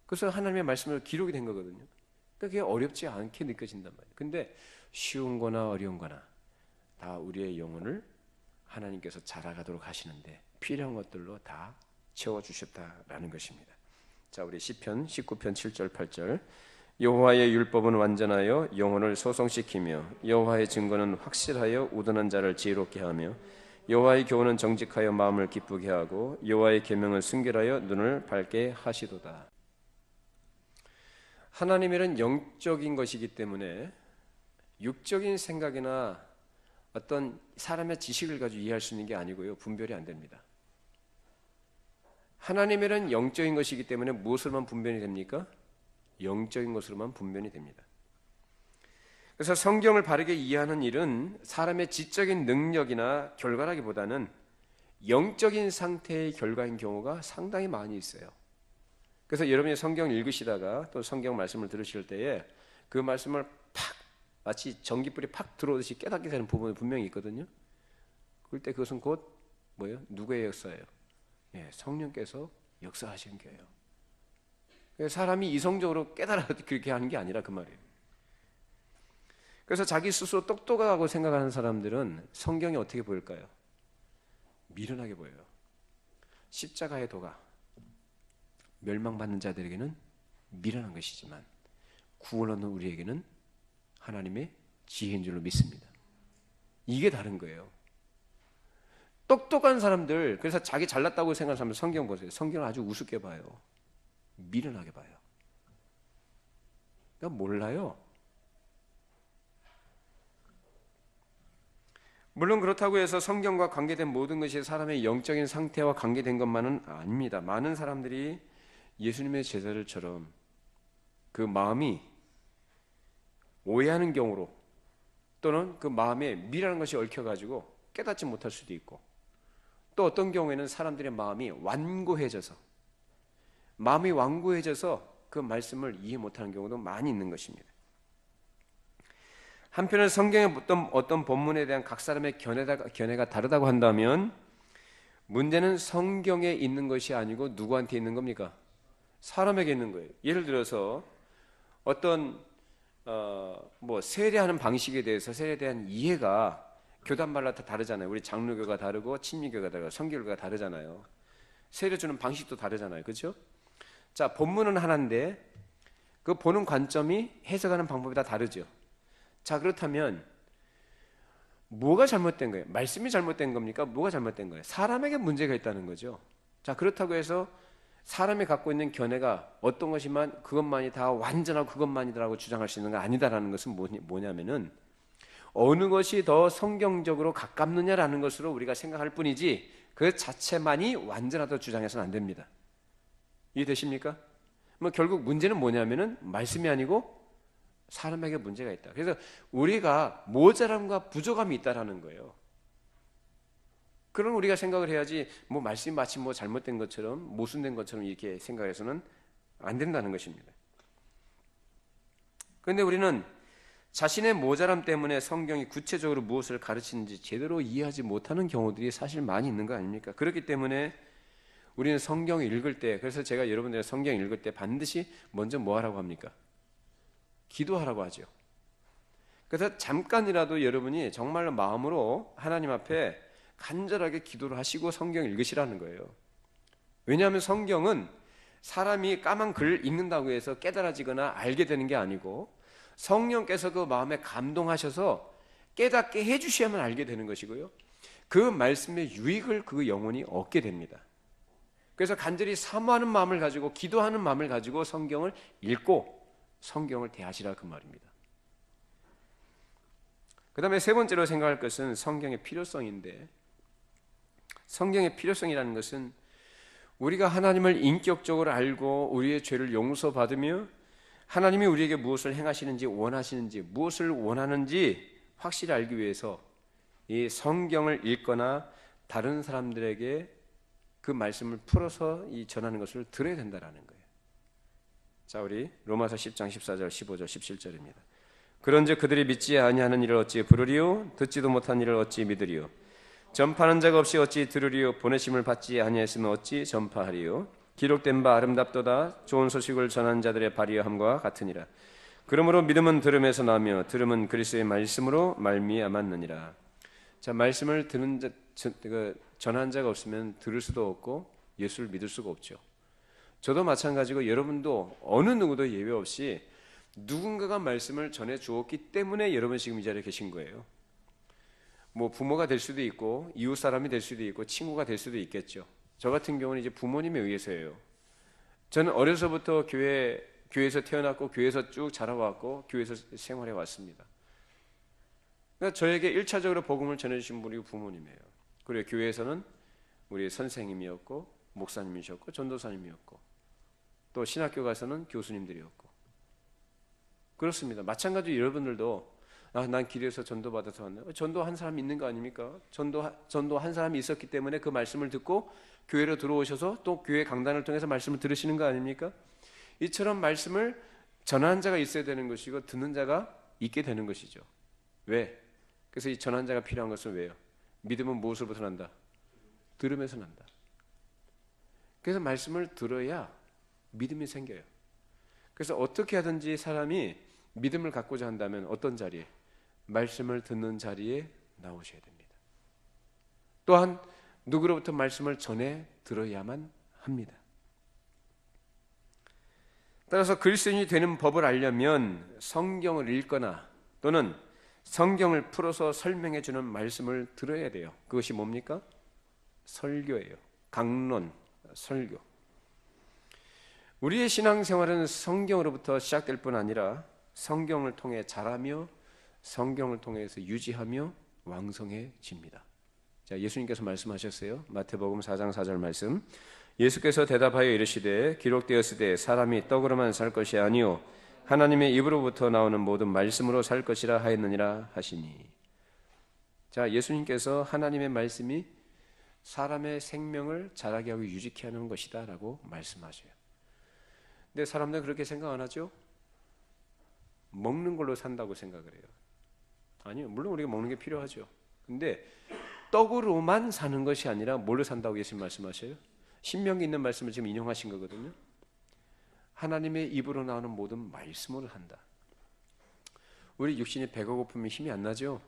그래서 하나님의 말씀으로 기록이 된 거거든요. 그러니까 그게 어렵지 않게 느껴진단 말이에요. 근데 쉬운 거나 어려운 거나 다 우리의 영혼을 하나님께서 자라가도록 하시는데 필요한 것들로 다 채워주셨다라는 것입니다. 자, 우리 시편 19편 7절 8절. 여호와의 율법은 완전하여 영혼을 소성시키며 여호와의 증거는 확실하여 우둔한 자를 지혜롭게 하며 여호와의 교훈은 정직하여 마음을 기쁘게 하고 여호와의 계명은 순결하여 눈을 밝게 하시도다. 하나님은 영적인 것이기 때문에 육적인 생각이나 어떤 사람의 지식을 가지고 이해할 수 있는 게 아니고요, 분별이 안 됩니다. 하나님은 영적인 것이기 때문에 무엇으로만 분별이 됩니까? 영적인 것으로만 분별이 됩니다. 그래서 성경을 바르게 이해하는 일은 사람의 지적인 능력이나 결과라기보다는 영적인 상태의 결과인 경우가 상당히 많이 있어요. 그래서 여러분이 성경을 읽으시다가 또 성경 말씀을 들으실 때에 그 말씀을 팍 마치 전기불이 팍 들어오듯이 깨닫게 되는 부분이 분명히 있거든요. 그럴 때 그것은 곧 뭐예요? 누구의 역사예요? 예, 성령께서 역사하시는 거예요. 사람이 이성적으로 깨달아 그렇게 하는 게 아니라 그 말이에요. 그래서 자기 스스로 똑똑하다고 생각하는 사람들은 성경이 어떻게 보일까요? 미련하게 보여요. 십자가의 도가 멸망받는 자들에게는 미련한 것이지만 구원 얻는 우리에게는 하나님의 지혜인 줄로 믿습니다. 이게 다른 거예요. 똑똑한 사람들, 그래서 자기 잘났다고 생각하는 사람들 성경 보세요. 성경을 아주 우습게 봐요. 미련하게 봐요. 그러니까 몰라요. 물론 그렇다고 해서 성경과 관계된 모든 것이 사람의 영적인 상태와 관계된 것만은 아닙니다. 많은 사람들이 예수님의 제자들처럼 그 마음이 오해하는 경우로 또는 그 마음에 미련한 것이 얽혀가지고 깨닫지 못할 수도 있고, 또 어떤 경우에는 사람들의 마음이 완고해져서 그 말씀을 이해 못하는 경우도 많이 있는 것입니다. 한편은 성경의 어떤 본문에 대한 각 사람의 견해가 다르다고 한다면 문제는 성경에 있는 것이 아니고 누구한테 있는 겁니까? 사람에게 있는 거예요. 예를 들어서 어떤 세례하는 방식에 대해서 세례에 대한 이해가 교단마다 다 다르잖아요. 우리 장로교가 다르고 침례교가 다르고 성결교가 다르잖아요. 세례 주는 방식도 다르잖아요. 그렇죠? 자, 본문은 하나인데 그 보는 관점이 해석하는 방법이 다 다르죠. 자, 그렇다면 뭐가 잘못된 거예요? 말씀이 잘못된 겁니까? 뭐가 잘못된 거예요? 사람에게 문제가 있다는 거죠. 자, 그렇다고 해서 사람이 갖고 있는 견해가 어떤 것이만 그것만이 다 완전하고 그것만이다라고 주장할 수 있는 건 아니다라는 것은 뭐냐면은 어느 것이 더 성경적으로 가깝느냐라는 것으로 우리가 생각할 뿐이지 그 자체만이 완전하다고 주장해서는 안 됩니다. 이해되십니까? 결국 문제는 뭐냐면은 말씀이 아니고 사람에게 문제가 있다. 그래서 우리가 모자람과 부족함이 있다라는 거예요. 그럼 우리가 생각을 해야지 말씀이 마치 잘못된 것처럼 모순된 것처럼 이렇게 생각해서는 안 된다는 것입니다. 그런데 우리는 자신의 모자람 때문에 성경이 구체적으로 무엇을 가르치는지 제대로 이해하지 못하는 경우들이 사실 많이 있는 거 아닙니까? 그렇기 때문에 우리는 성경을 읽을 때, 그래서 제가 여러분들의 성경 읽을 때 반드시 먼저 뭐 하라고 합니까? 기도하라고 하죠. 그래서 잠깐이라도 여러분이 정말로 마음으로 하나님 앞에 간절하게 기도를 하시고 성경 읽으시라는 거예요. 왜냐하면 성경은 사람이 까만 글 읽는다고 해서 깨달아지거나 알게 되는 게 아니고 성령께서 그 마음에 감동하셔서 깨닫게 해주셔야만 알게 되는 것이고요, 그 말씀의 유익을 그 영혼이 얻게 됩니다. 그래서 간절히 사모하는 마음을 가지고 기도하는 마음을 가지고 성경을 읽고 성경을 대하시라 그 말입니다. 그 다음에 세 번째로 생각할 것은 성경의 필요성인데, 성경의 필요성이라는 것은 우리가 하나님을 인격적으로 알고 우리의 죄를 용서받으며 하나님이 우리에게 무엇을 행하시는지 원하시는지 무엇을 원하는지 확실히 알기 위해서 이 성경을 읽거나 다른 사람들에게 그 말씀을 풀어서 전하는 것을 들어야 된다는 거예요. 자, 우리 로마서 10장 14절 15절 17절입니다. 그런즉 그들이 믿지 아니하는 일을 어찌 부르리요? 듣지도 못한 일을 어찌 믿으리요? 전파하는 자가 없이 어찌 들으리요? 보내심을 받지 아니하였으면 어찌 전파하리요? 기록된 바 아름답도다. 좋은 소식을 전하는 자들의 발휘함과 같으니라. 그러므로 믿음은 들음에서 나며 들음은 그리스도의 말씀으로 말미암았느니라. 자, 말씀을 전하는 자가 없으면 들을 수도 없고 예수를 믿을 수가 없죠. 저도 마찬가지고 여러분도 어느 누구도 예외 없이 누군가가 말씀을 전해 주었기 때문에 여러분 지금 이 자리에 계신 거예요. 부모가 될 수도 있고 이웃 사람이 될 수도 있고 친구가 될 수도 있겠죠. 저 같은 경우는 이제 부모님에 의해서예요. 저는 어려서부터 교회에서 태어났고 교회에서 쭉 자라왔고 교회에서 생활해 왔습니다. 그러니까 저에게 1차적으로 복음을 전해주신 분이 부모님이에요. 그리고 교회에서는 우리 선생님이었고 목사님이셨고 전도사님이었고 또 신학교 가서는 교수님들이었고 그렇습니다. 마찬가지로 여러분들도 난 길에서 전도받아서 왔네. 전도한 사람이 있는 거 아닙니까? 전도한 사람이 있었기 때문에 그 말씀을 듣고 교회로 들어오셔서 또 교회 강단을 통해서 말씀을 들으시는 거 아닙니까? 이처럼 말씀을 전하는 자가 있어야 되는 것이고 듣는 자가 있게 되는 것이죠. 왜? 그래서 이 전하는 자가 필요한 것은 왜요? 믿음은 무엇으로부터 난다? 들음에서 난다. 그래서 말씀을 들어야 믿음이 생겨요. 그래서 어떻게 하든지 사람이 믿음을 갖고자 한다면 어떤 자리에? 말씀을 듣는 자리에 나오셔야 됩니다. 또한 누구로부터 말씀을 전해 들어야만 합니다. 따라서 그리스도인이 되는 법을 알려면 성경을 읽거나 또는 성경을 풀어서 설명해 주는 말씀을 들어야 돼요. 그것이 뭡니까? 설교예요. 강론, 설교. 우리의 신앙생활은 성경으로부터 시작될 뿐 아니라 성경을 통해 자라며 성경을 통해서 유지하며 왕성해집니다. 자, 예수님께서 말씀하셨어요. 마태복음 4장 4절 말씀. 예수께서 대답하여 이르시되 기록되었으되 사람이 떡으로만 살 것이 아니요 하나님의 입으로부터 나오는 모든 말씀으로 살 것이라 하였느니라 하시니. 자, 예수님께서 하나님의 말씀이 사람의 생명을 자라게 하고 유지케 하는 것이다 라고 말씀하셔요. 근데 사람들은 그렇게 생각 안 하죠? 먹는 걸로 산다고 생각을 해요. 아니요, 물론 우리가 먹는 게 필요하죠. 근데 떡으로만 사는 것이 아니라 뭘로 산다고 예수님 말씀하셔요? 신명기 있는 말씀을 지금 인용하신 거거든요. 하나님의 입으로 나오는 모든 말씀으로 산다. 우리 육신이 배가 고프면 힘이 안 나죠?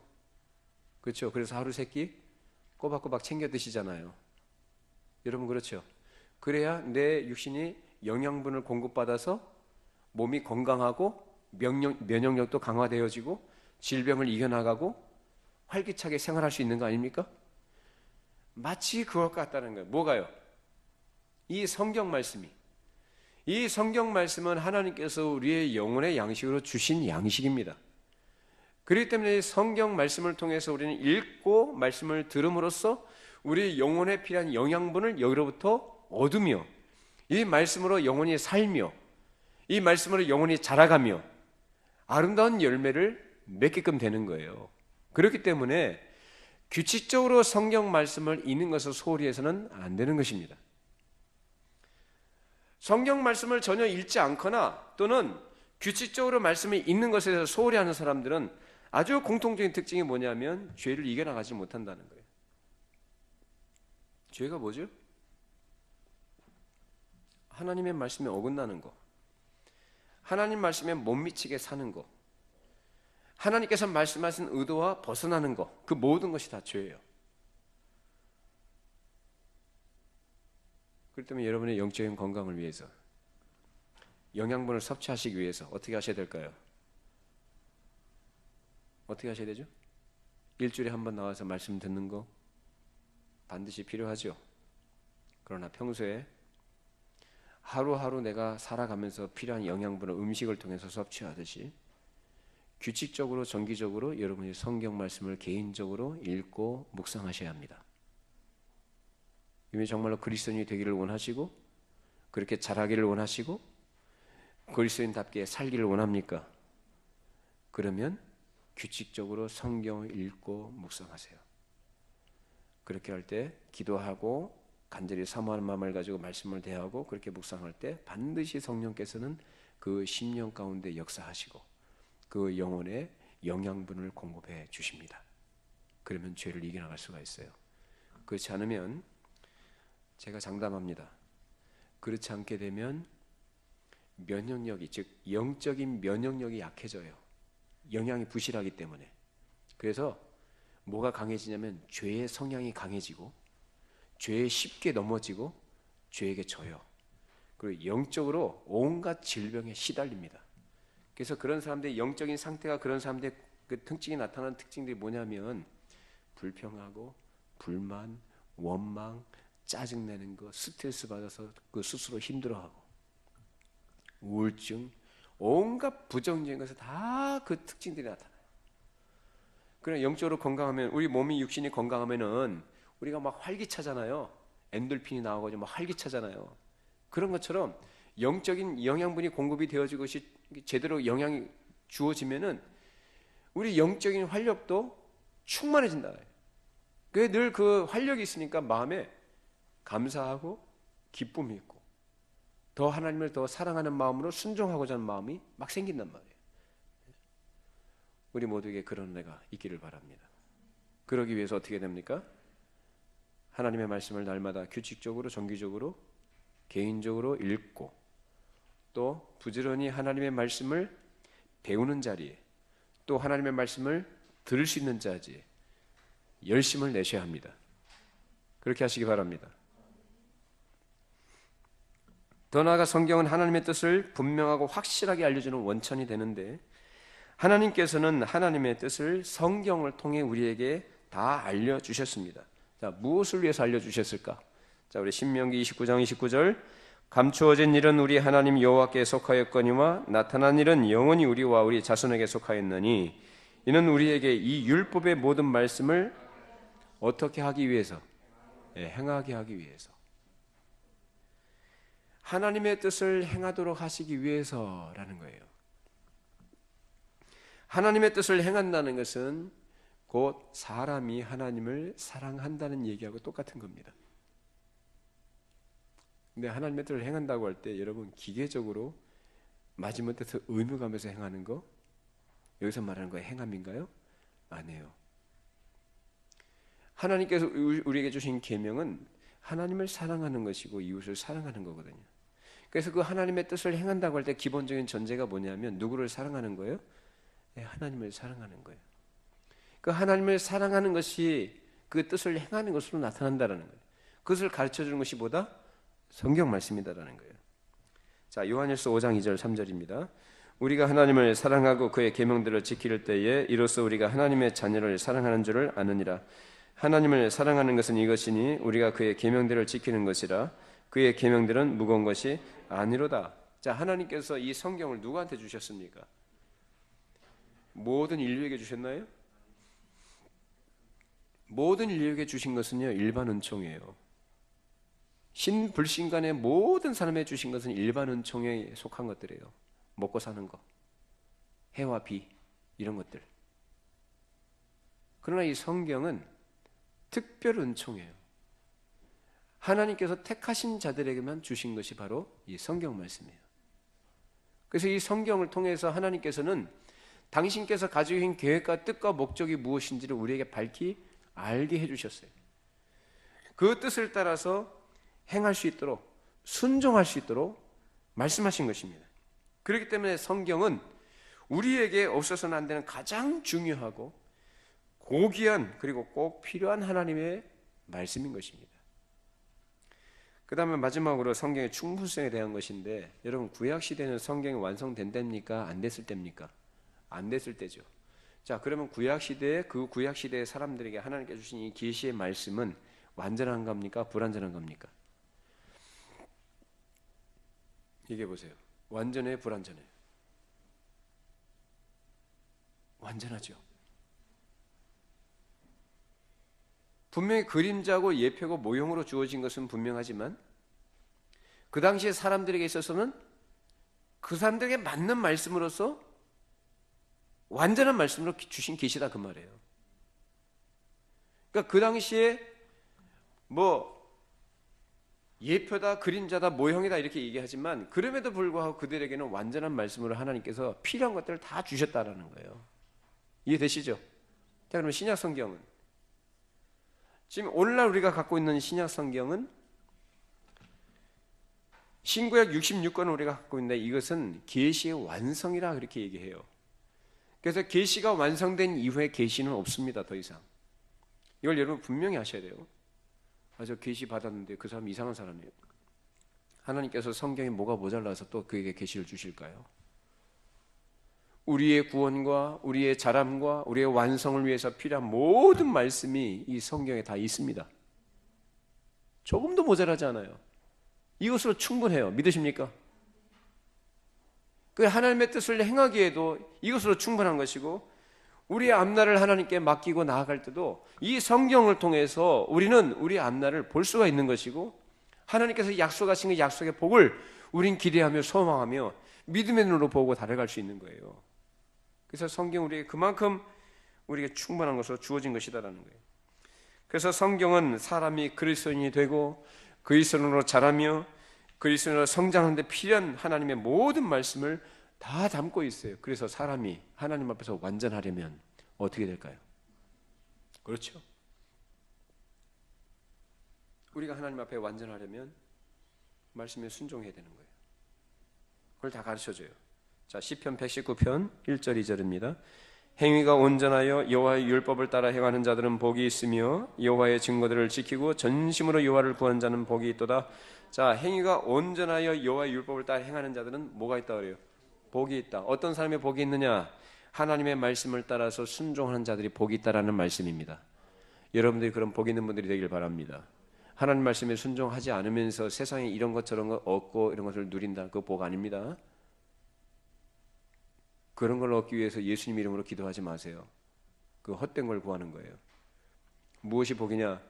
그렇죠? 그래서 하루 세 끼 꼬박꼬박 챙겨 드시잖아요. 여러분 그렇죠? 그래야 내 육신이 영양분을 공급받아서 몸이 건강하고 면역력도 강화되어지고 질병을 이겨나가고 활기차게 생활할 수 있는 거 아닙니까? 마치 그것 같다는 거예요. 뭐가요? 이 성경 말씀이. 이 성경 말씀은 하나님께서 우리의 영혼의 양식으로 주신 양식입니다. 그렇기 때문에 성경 말씀을 통해서 우리는 읽고 말씀을 들음으로써 우리 영혼에 필요한 영양분을 여기로부터 얻으며 이 말씀으로 영혼이 살며 이 말씀으로 영혼이 자라가며 아름다운 열매를 맺게끔 되는 거예요. 그렇기 때문에 규칙적으로 성경 말씀을 읽는 것을 소홀히 해서는 안 되는 것입니다. 성경 말씀을 전혀 읽지 않거나 또는 규칙적으로 말씀을 읽는 것에 대해서 소홀히 하는 사람들은 아주 공통적인 특징이 뭐냐면 죄를 이겨나가지 못한다는 거예요. 죄가 뭐죠? 하나님의 말씀에 어긋나는 거, 하나님 말씀에 못 미치게 사는 거, 하나님께서 말씀하신 의도와 벗어나는 거, 그 모든 것이 다 죄예요. 그렇기 때문에 여러분의 영적인 건강을 위해서 영양분을 섭취하시기 위해서 어떻게 하셔야 될까요? 어떻게 하셔야 되죠? 일주일에 한 번 나와서 말씀 듣는 거 반드시 필요하죠. 그러나 평소에 하루하루 내가 살아가면서 필요한 영양분을 음식을 통해서 섭취하듯이 규칙적으로 정기적으로 여러분이 성경 말씀을 개인적으로 읽고 묵상하셔야 합니다. 이미 정말로 그리스도인이 되기를 원하시고 그렇게 자라기를 원하시고 그리스도인답게 살기를 원합니까? 그러면 규칙적으로 성경을 읽고 묵상하세요. 그렇게 할 때 기도하고 간절히 사모하는 마음을 가지고 말씀을 대하고 그렇게 묵상할 때 반드시 성령께서는 그 심령 가운데 역사하시고 그 영혼에 영양분을 공급해 주십니다. 그러면 죄를 이겨나갈 수가 있어요. 그렇지 않으면 제가 장담합니다. 그렇지 않게 되면 면역력이, 즉 영적인 면역력이 약해져요. 영양이 부실하기 때문에. 그래서 뭐가 강해지냐면 죄의 성향이 강해지고 죄에 쉽게 넘어지고 죄에게 져요. 그리고 영적으로 온갖 질병에 시달립니다. 그래서 그런 사람들의 영적인 상태가 그런 사람들의 그 특징이 나타나는 특징들이 뭐냐면 불평하고 불만, 원망, 짜증내는 거, 스트레스 받아서 그 스스로 힘들어하고 우울증, 온갖 부정적인 것에 다 그 특징들이 나타나요. 그러나 영적으로 건강하면 우리 몸이 육신이 건강하면은 우리가 막 활기차잖아요. 엔돌핀이 나오고 막 활기차잖아요. 그런 것처럼 영적인 영양분이 공급이 되어지고 것이 제대로 영향이 주어지면은 우리 영적인 활력도 충만해진다. 그게 늘 그 활력이 있으니까 마음에 감사하고 기쁨이 있고 더 하나님을 더 사랑하는 마음으로 순종하고자 하는 마음이 막 생긴단 말이에요. 우리 모두에게 그런 은혜가 있기를 바랍니다. 그러기 위해서 어떻게 됩니까? 하나님의 말씀을 날마다 규칙적으로 정기적으로 개인적으로 읽고 또 부지런히 하나님의 말씀을 배우는 자리에 또 하나님의 말씀을 들을 수 있는 자리에 열심을 내셔야 합니다. 그렇게 하시기 바랍니다. 더 나아가 성경은 하나님의 뜻을 분명하고 확실하게 알려주는 원천이 되는데 하나님께서는 하나님의 뜻을 성경을 통해 우리에게 다 알려주셨습니다. 자, 무엇을 위해서 알려주셨을까? 자, 우리 신명기 29장 29절 감추어진 일은 우리 하나님 여호와께 속하였거니와 나타난 일은 영원히 우리와 우리 자손에게 속하였느니 이는 우리에게 이 율법의 모든 말씀을 어떻게 하기 위해서? 행하게 하기 위해서. 하나님의 뜻을 행하도록 하시기 위해서라는 거예요. 하나님의 뜻을 행한다는 것은 곧 사람이 하나님을 사랑한다는 얘기하고 똑같은 겁니다. 근데 하나님의 뜻을 행한다고 할 때 여러분 기계적으로 마지못해서 의무감에서 행하는 거 여기서 말하는 거 행함인가요? 아니에요. 하나님께서 우리에게 주신 계명은 하나님을 사랑하는 것이고 이웃을 사랑하는 거거든요. 그래서 그 하나님의 뜻을 행한다고 할 때 기본적인 전제가 뭐냐면 누구를 사랑하는 거예요? 하나님을 사랑하는 거예요. 그 하나님을 사랑하는 것이 그 뜻을 행하는 것으로 나타난다는 거예요. 그것을 가르쳐주는 것이 뭐다? 성경 말씀이다라는 거예요. 자, 요한일서 5장 2절 3절입니다. 우리가 하나님을 사랑하고 그의 계명들을 지킬 때에 이로써 우리가 하나님의 자녀를 사랑하는 줄을 아느니라. 하나님을 사랑하는 것은 이것이니 우리가 그의 계명들을 지키는 것이라. 그의 계명들은 무거운 것이 아니로다. 자, 하나님께서 이 성경을 누구한테 주셨습니까? 모든 인류에게 주셨나요? 모든 인류에게 주신 것은요 일반 은총이에요. 신불신간의 모든 사람에게 주신 것은 일반 은총에 속한 것들이에요. 먹고 사는 거, 해와 비 이런 것들. 그러나 이 성경은 특별 은총이에요. 하나님께서 택하신 자들에게만 주신 것이 바로 이 성경 말씀이에요. 그래서 이 성경을 통해서 하나님께서는 당신께서 가지고 계신 계획과 뜻과 목적이 무엇인지를 우리에게 밝히 알게 해주셨어요. 그 뜻을 따라서 행할 수 있도록 순종할 수 있도록 말씀하신 것입니다. 그렇기 때문에 성경은 우리에게 없어서는 안 되는 가장 중요하고 고귀한 그리고 꼭 필요한 하나님의 말씀인 것입니다. 그 다음에 마지막으로 성경의 충분성에 대한 것인데 여러분 구약시대는 성경이 완성된답니까? 안 됐을 때입니까? 안 됐을 때죠. 자, 그러면 구약시대에 그 구약시대의 사람들에게 하나님께 주신 이 계시의 말씀은 완전한 겁니까? 불완전한 겁니까? 얘기해 보세요. 완전해요? 불완전해요? 완전하죠. 분명히 그림자고 예표고 모형으로 주어진 것은 분명하지만 그 당시에 사람들에게 있어서는 그 사람들에게 맞는 말씀으로서 완전한 말씀으로 주신 계시다 그 말이에요. 그러니까 그 당시에 뭐 예표다, 그림자다, 모형이다 이렇게 얘기하지만 그럼에도 불구하고 그들에게는 완전한 말씀으로 하나님께서 필요한 것들을 다 주셨다라는 거예요. 이해되시죠? 자, 그러면 신약 성경은 지금 오늘날 우리가 갖고 있는 신약 성경은 신구약 66권을 우리가 갖고 있는데 이것은 계시의 완성이라 그렇게 얘기해요. 그래서 계시가 완성된 이후에 계시는 없습니다. 더 이상. 이걸 여러분 분명히 아셔야 돼요. 아, 저 계시 받았는데 그 사람 이상한 사람이에요. 하나님께서 성경에 뭐가 모자라서 또 그에게 계시를 주실까요? 우리의 구원과 우리의 자람과 우리의 완성을 위해서 필요한 모든 말씀이 이 성경에 다 있습니다. 조금도 모자라지 않아요. 이것으로 충분해요. 믿으십니까? 그 하나님의 뜻을 행하기에도 이것으로 충분한 것이고 우리의 앞날을 하나님께 맡기고 나아갈 때도 이 성경을 통해서 우리는 우리의 앞날을 볼 수가 있는 것이고 하나님께서 약속하신 그 약속의 복을 우린 기대하며 소망하며 믿음의 눈으로 보고 달아갈 수 있는 거예요. 그래서 성경 우리에게 그만큼 우리에게 충분한 것으로 주어진 것이다라는 거예요. 그래서 성경은 사람이 그리스도인이 되고 그리스도인으로 자라며 그리스도인으로 성장하는 데 필요한 하나님의 모든 말씀을 다 담고 있어요. 그래서 사람이 하나님 앞에서 완전하려면 어떻게 될까요? 그렇죠. 우리가 하나님 앞에 완전하려면 말씀에 순종해야 되는 거예요. 그걸 다 가르쳐줘요. 자, 시편 119편 1절 2절입니다. 행위가 온전하여 여호와의 율법을 따라 행하는 자들은 복이 있으며 여호와의 증거들을 지키고 전심으로 여호와를 구하는 자는 복이 있도다. 자, 행위가 온전하여 여호와의 율법을 따라 행하는 자들은 뭐가 있다 그래요? 복이 있다. 어떤 사람의 복이 있느냐? 하나님의 말씀을 따라서 순종하는 자들이 복이 있다라는 말씀입니다. 여러분들이 그런 복 있는 분들이 되길 바랍니다. 하나님 말씀에 순종하지 않으면서 세상에 이런 것 저런 거 얻고 이런 것을 누린다. 그거 복 아닙니다. 그런 걸 얻기 위해서 예수님 이름으로 기도하지 마세요. 그 헛된 걸 구하는 거예요. 무엇이 복이냐?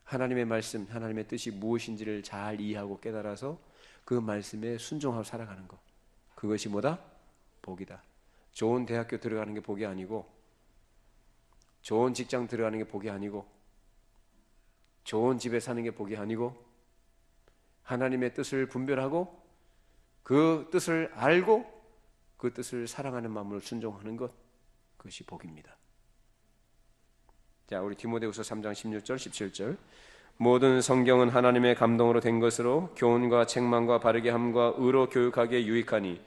하나님의 말씀, 하나님의 뜻이 무엇인지를 잘 이해하고 깨달아서 그 말씀에 순종하고 살아가는 것. 그것이 뭐다? 복이다. 좋은 대학교 들어가는 게 복이 아니고, 좋은 직장 들어가는 게 복이 아니고, 좋은 집에 사는 게 복이 아니고, 하나님의 뜻을 분별하고 그 뜻을 알고 그 뜻을 사랑하는 마음으로 순종하는 것, 그것이 복입니다. 자, 우리 디모데후서 3장 16절 17절. 모든 성경은 하나님의 감동으로 된 것으로 교훈과 책망과 바르게 함과 의로 교육하기에 유익하니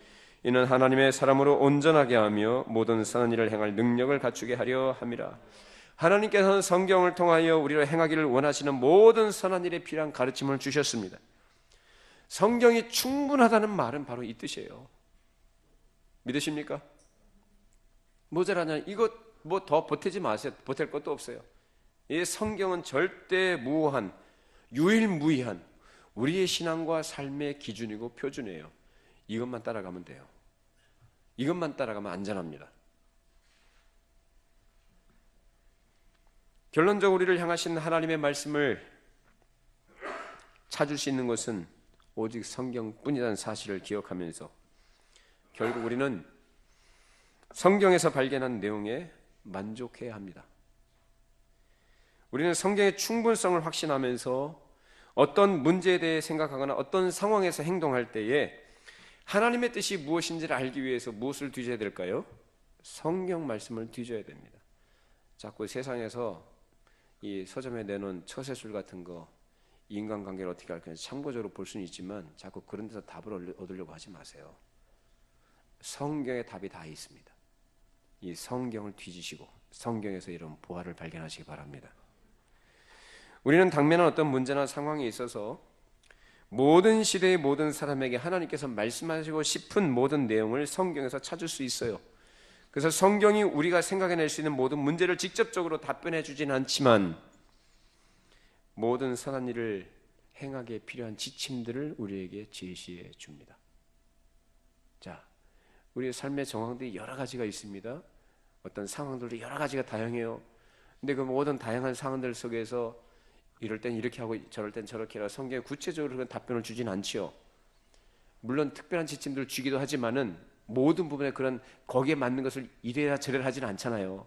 이는 하나님의 사람으로 온전하게 하며 모든 선한 일을 행할 능력을 갖추게 하려 함이라. 하나님께서는 성경을 통하여 우리로 행하기를 원하시는 모든 선한 일에 필요한 가르침을 주셨습니다. 성경이 충분하다는 말은 바로 이 뜻이에요. 믿으십니까? 모자라냐? 이것 뭐 더 보태지 마세요. 보탤 것도 없어요. 이 성경은 절대 무한, 유일무이한 우리의 신앙과 삶의 기준이고 표준이에요. 이것만 따라가면 돼요. 이것만 따라가면 안전합니다. 결론적으로 우리를 향하신 하나님의 말씀을 찾을 수 있는 것은 오직 성경뿐이라는 사실을 기억하면서 결국 우리는 성경에서 발견한 내용에 만족해야 합니다. 우리는 성경의 충분성을 확신하면서 어떤 문제에 대해 생각하거나 어떤 상황에서 행동할 때에 하나님의 뜻이 무엇인지를 알기 위해서 무엇을 뒤져야 될까요? 성경 말씀을 뒤져야 됩니다. 자꾸 세상에서 이 서점에 내놓은 처세술 같은 거, 인간관계를 어떻게 할 거냐 참고적으로 볼 수는 있지만 자꾸 그런 데서 답을 얻으려고 하지 마세요. 성경에 답이 다 있습니다. 이 성경을 뒤지시고 성경에서 이런 보화를 발견하시기 바랍니다. 우리는 당면한 어떤 문제나 상황에 있어서 모든 시대의 모든 사람에게 하나님께서 말씀하시고 싶은 모든 내용을 성경에서 찾을 수 있어요. 그래서 성경이 우리가 생각해낼 수 있는 모든 문제를 직접적으로 답변해 주진 않지만 모든 선한 일을 행하기에 필요한 지침들을 우리에게 제시해 줍니다. 자, 우리의 삶의 정황들이 여러 가지가 있습니다. 어떤 상황들도 여러 가지가 다양해요. 근데 그 모든 다양한 상황들 속에서 이럴 땐 이렇게 하고 저럴 땐 저렇게 해라 성경에 구체적으로 그런 답변을 주진 않지요. 물론 특별한 지침들을 주기도 하지만은 모든 부분에 그런 거기에 맞는 것을 이래라 저래라 하지는 않잖아요.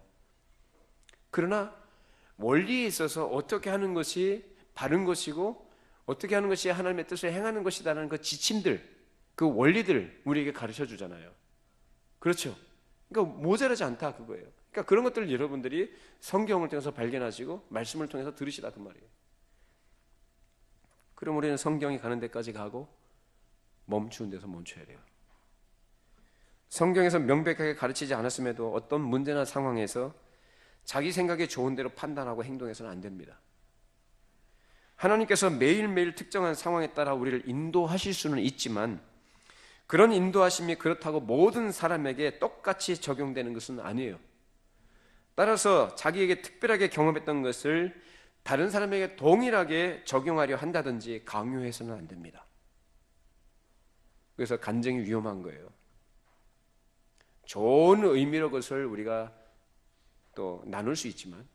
그러나 원리에 있어서 어떻게 하는 것이 바른 것이고 어떻게 하는 것이 하나님의 뜻을 행하는 것이다라는 그 지침들, 그 원리들을 우리에게 가르쳐 주잖아요. 그렇죠? 그러니까 모자라지 않다 그거예요. 그러니까 그런 것들을 여러분들이 성경을 통해서 발견하시고 말씀을 통해서 들으시라 그 말이에요. 그럼 우리는 성경이 가는 데까지 가고 멈추는 데서 멈춰야 돼요. 성경에서 명백하게 가르치지 않았음에도 어떤 문제나 상황에서 자기 생각에 좋은 대로 판단하고 행동해서는 안 됩니다. 하나님께서 매일매일 특정한 상황에 따라 우리를 인도하실 수는 있지만 그런 인도하심이 그렇다고 모든 사람에게 똑같이 적용되는 것은 아니에요. 따라서 자기에게 특별하게 경험했던 것을 다른 사람에게 동일하게 적용하려 한다든지 강요해서는 안 됩니다. 그래서 간증이 위험한 거예요. 좋은 의미로 그것을 우리가 또 나눌 수 있지만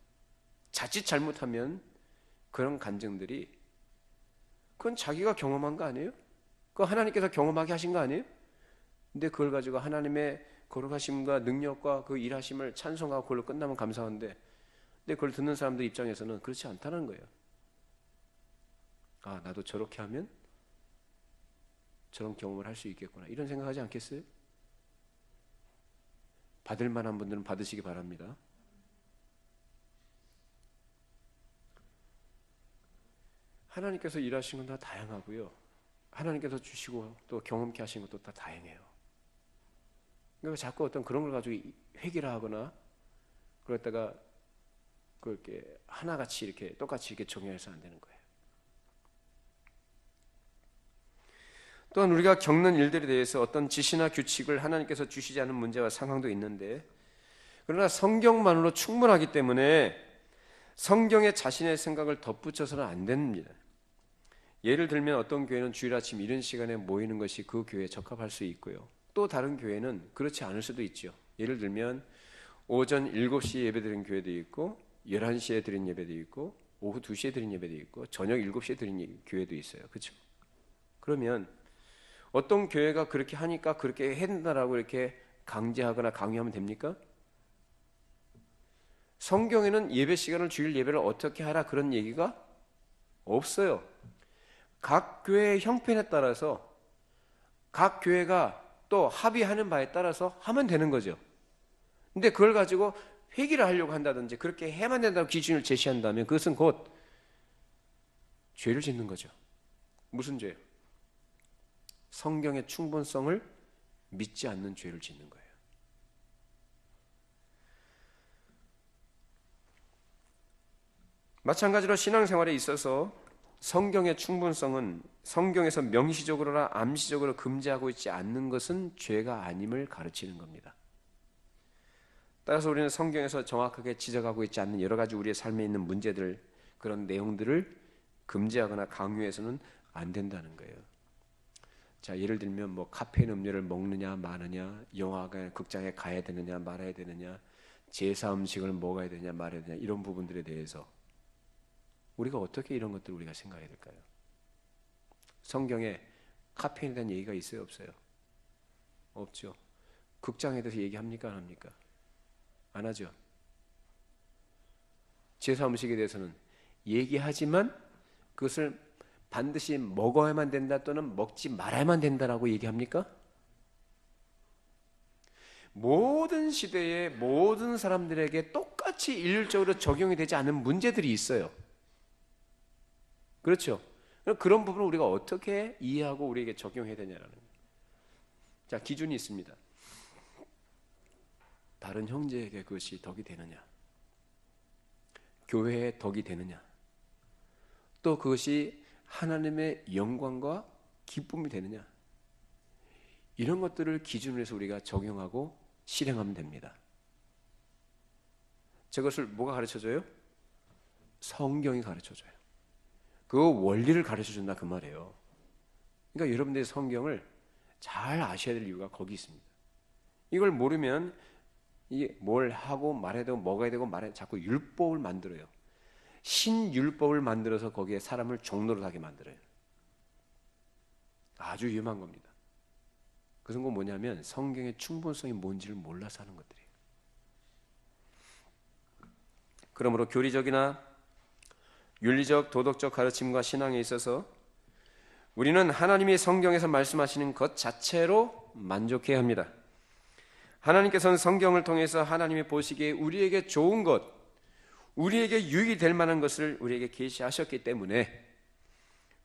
자칫 잘못하면 그런 간증들이 그건 자기가 경험한 거 아니에요? 그거 하나님께서 경험하게 하신 거 아니에요? 근데 그걸 가지고 하나님의 거룩하심과 능력과 그 일하심을 찬송하고 그걸로 끝나면 감사한데 근데 그걸 듣는 사람들 입장에서는 그렇지 않다는 거예요. 아, 나도 저렇게 하면 저런 경험을 할 수 있겠구나 이런 생각하지 않겠어요? 받을 만한 분들은 받으시기 바랍니다. 하나님께서 일하신 건 다 다양하고요. 하나님께서 주시고 또 경험케 하신 것도 다 다양해요. 그러니까 자꾸 어떤 그런 걸 가지고 회개를 하거나 그랬다가 그렇게 하나같이 이렇게 똑같이 이렇게 정의해서 안 되는 거예요. 또한 우리가 겪는 일들에 대해서 어떤 지시나 규칙을 하나님께서 주시지 않은 문제와 상황도 있는데, 그러나 성경만으로 충분하기 때문에 성경에 자신의 생각을 덧붙여서는 안 됩니다. 예를 들면 어떤 교회는 주일 아침 이런 시간에 모이는 것이 그 교회에 적합할 수 있고요. 또 다른 교회는 그렇지 않을 수도 있죠. 예를 들면 오전 7시에 예배드리는 교회도 있고 11시에 드린 예배도 있고 오후 2시에 드린 예배도 있고 저녁 7시에 드린 교회도 있어요. 그렇죠? 그러면 어떤 교회가 그렇게 하니까 그렇게 해야 된다라고 이렇게 강제하거나 강요하면 됩니까? 성경에는 예배 시간을 주일 예배를 어떻게 하라 그런 얘기가 없어요. 각 교회의 형편에 따라서 각 교회가 또 합의하는 바에 따라서 하면 되는 거죠. 근데 그걸 가지고 회개를 하려고 한다든지 그렇게 해야만 된다고 기준을 제시한다면 그것은 곧 죄를 짓는 거죠. 무슨 죄요? 성경의 충분성을 믿지 않는 죄를 짓는 거예요. 마찬가지로 신앙생활에 있어서 성경의 충분성은 성경에서 명시적으로나 암시적으로 금지하고 있지 않는 것은 죄가 아님을 가르치는 겁니다. 따라서 우리는 성경에서 정확하게 지적하고 있지 않는 여러 가지 우리의 삶에 있는 문제들, 그런 내용들을 금지하거나 강요해서는 안 된다는 거예요. 자, 예를 들면 뭐 카페인 음료를 먹느냐 마느냐, 영화관, 극장에 가야 되느냐 말아야 되느냐, 제사 음식을 먹어야 되느냐 말아야 되느냐 이런 부분들에 대해서 우리가 어떻게 이런 것들을 우리가 생각해야 될까요? 성경에 카페인에 대한 얘기가 있어요, 없어요? 없죠. 극장에 대해서 얘기합니까, 안 합니까? 안 하죠. 제사 음식에 대해서는 얘기하지만 그것을 반드시 먹어야만 된다 또는 먹지 말아야만 된다라고 얘기합니까? 모든 시대의 모든 사람들에게 똑같이 일률적으로 적용이 되지 않은 문제들이 있어요. 그렇죠? 그런 부분을 우리가 어떻게 이해하고 우리에게 적용해야 되냐라는 거예요. 자, 기준이 있습니다. 다른 형제에게 그것이 덕이 되느냐, 교회에 덕이 되느냐, 또 그것이 하나님의 영광과 기쁨이 되느냐, 이런 것들을 기준으로 해서 우리가 적용하고 실행하면 됩니다. 저것을 뭐가 가르쳐줘요? 성경이 가르쳐줘요. 그 원리를 가르쳐준다 그 말이에요. 그러니까 여러분들이 성경을 잘 아셔야 될 이유가 거기 있습니다. 이걸 모르면 이게 뭘 하고 말해야 되고 먹어야 되고 자꾸 율법을 만들어요. 신율법을 만들어서 거기에 사람을 종노릇하게 만들어요. 아주 위험한 겁니다. 그것은 뭐냐면 성경의 충분성이 뭔지를 몰라서 하는 것들이에요. 그러므로 교리적이나 윤리적, 도덕적 가르침과 신앙에 있어서 우리는 하나님이 성경에서 말씀하시는 것 자체로 만족해야 합니다. 하나님께서는 성경을 통해서 하나님이 보시기에 우리에게 좋은 것, 우리에게 유익이 될 만한 것을 우리에게 계시하셨기 때문에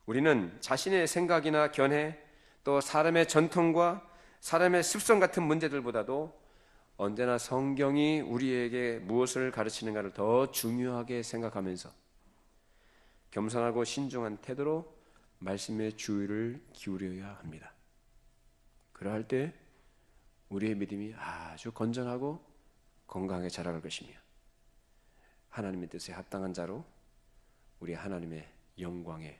우리는 자신의 생각이나 견해, 또 사람의 전통과 사람의 습성 같은 문제들보다도 언제나 성경이 우리에게 무엇을 가르치는가를 더 중요하게 생각하면서 겸손하고 신중한 태도로 말씀에 주의를 기울여야 합니다. 그러할 때 우리의 믿음이 아주 건전하고 건강하게 자라갈 것이며 하나님의 뜻에 합당한 자로 우리 하나님의 영광에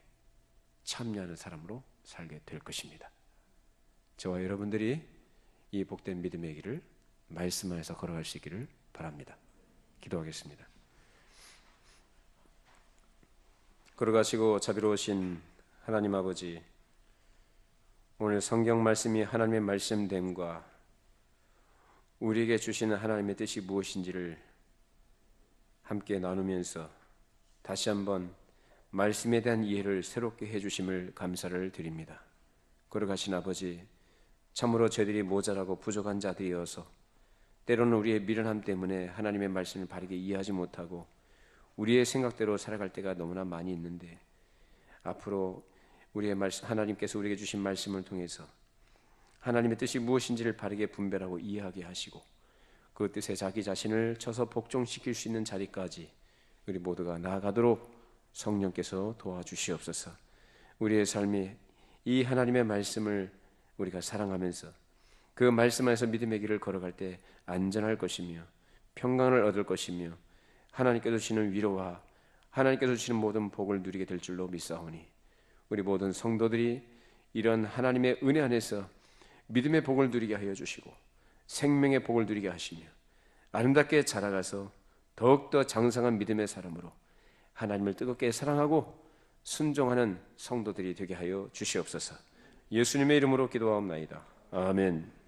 참여하는 사람으로 살게 될 것입니다. 저와 여러분들이 이 복된 믿음의 길을 말씀 안에서 걸어갈 수 있기를 바랍니다. 기도하겠습니다. 걸어가시고 자비로우신 하나님 아버지, 오늘 성경 말씀이 하나님의 말씀됨과 우리에게 주시는 하나님의 뜻이 무엇인지를 함께 나누면서 다시 한번 말씀에 대한 이해를 새롭게 해주심을 감사를 드립니다. 거룩하신 아버지, 참으로 저희들이 모자라고 부족한 자들이어서 때로는 우리의 미련함 때문에 하나님의 말씀을 바르게 이해하지 못하고 우리의 생각대로 살아갈 때가 너무나 많이 있는데, 앞으로 우리의 말씀, 하나님께서 우리에게 주신 말씀을 통해서 하나님의 뜻이 무엇인지를 바르게 분별하고 이해하게 하시고 그 뜻에 자기 자신을 쳐서 복종시킬 수 있는 자리까지 우리 모두가 나아가도록 성령께서 도와주시옵소서. 우리의 삶이 이 하나님의 말씀을 우리가 사랑하면서 그 말씀 안에서 믿음의 길을 걸어갈 때 안전할 것이며 평강을 얻을 것이며 하나님께서 주시는 위로와 하나님께서 주시는 모든 복을 누리게 될 줄로 믿사오니, 우리 모든 성도들이 이런 하나님의 은혜 안에서 믿음의 복을 누리게 하여 주시고 생명의 복을 누리게 하시며 아름답게 자라가서 더욱더 장성한 믿음의 사람으로 하나님을 뜨겁게 사랑하고 순종하는 성도들이 되게 하여 주시옵소서. 예수님의 이름으로 기도하옵나이다. 아멘.